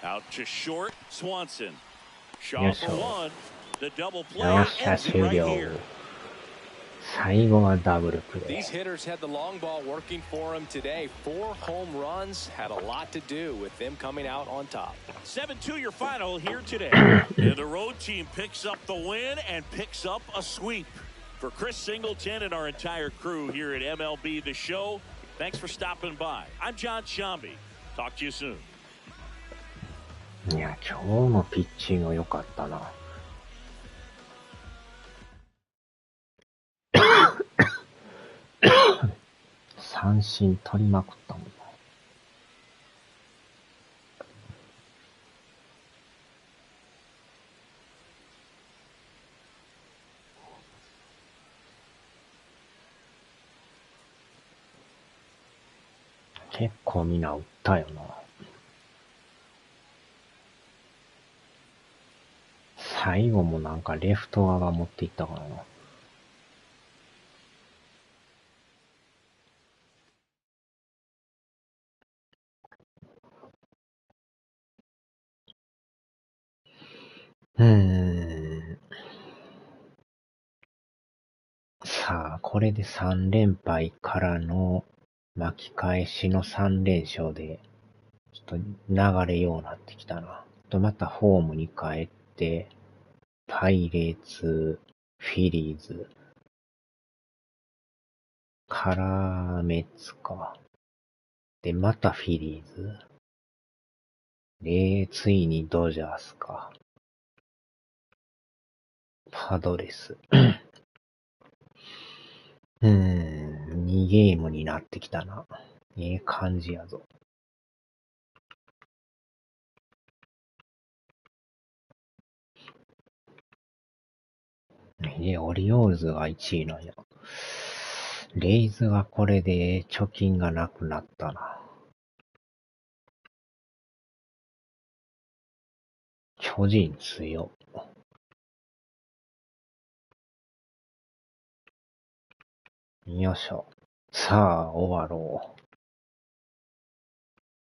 [SPEAKER 1] Out to short. Swanson. Shaw
[SPEAKER 4] Yes,
[SPEAKER 1] for
[SPEAKER 4] sir.
[SPEAKER 1] 1. The double
[SPEAKER 4] よ
[SPEAKER 1] play
[SPEAKER 4] っしゃ、
[SPEAKER 1] ends it
[SPEAKER 4] 終
[SPEAKER 1] right
[SPEAKER 4] 了。
[SPEAKER 1] here.
[SPEAKER 4] 最後はダブルプレ
[SPEAKER 2] These
[SPEAKER 4] ー。
[SPEAKER 2] hitters had the long ball working for them today. 4 home runs had a lot to do with them coming out on top.
[SPEAKER 1] 7-2 your final here today. And the road team picks up the win and picks up a sweep. For Chris Singleton and our entire crew here at MLB The Show, thanks for stopping by. I'm John Shambi. Talk to you soon.
[SPEAKER 4] いや、今日のピッチング良かったな。三振取りまくったもんな。結構みんな打ったよな。最後もなんかレフト側が持っていったからな。さあ、これで3連敗からの巻き返しの3連勝で、ちょっと流れようなってきたな。またホームに帰って、パイレーツ、フィリーズ、カラーメッツか。で、またフィリーズ。ついにドジャースか。パドレス。2ゲームになってきたな。感じやぞ。オリオールズが1位なんや。レイズがこれで貯金がなくなったな。巨人強。よいしょ。さあ、終わろう。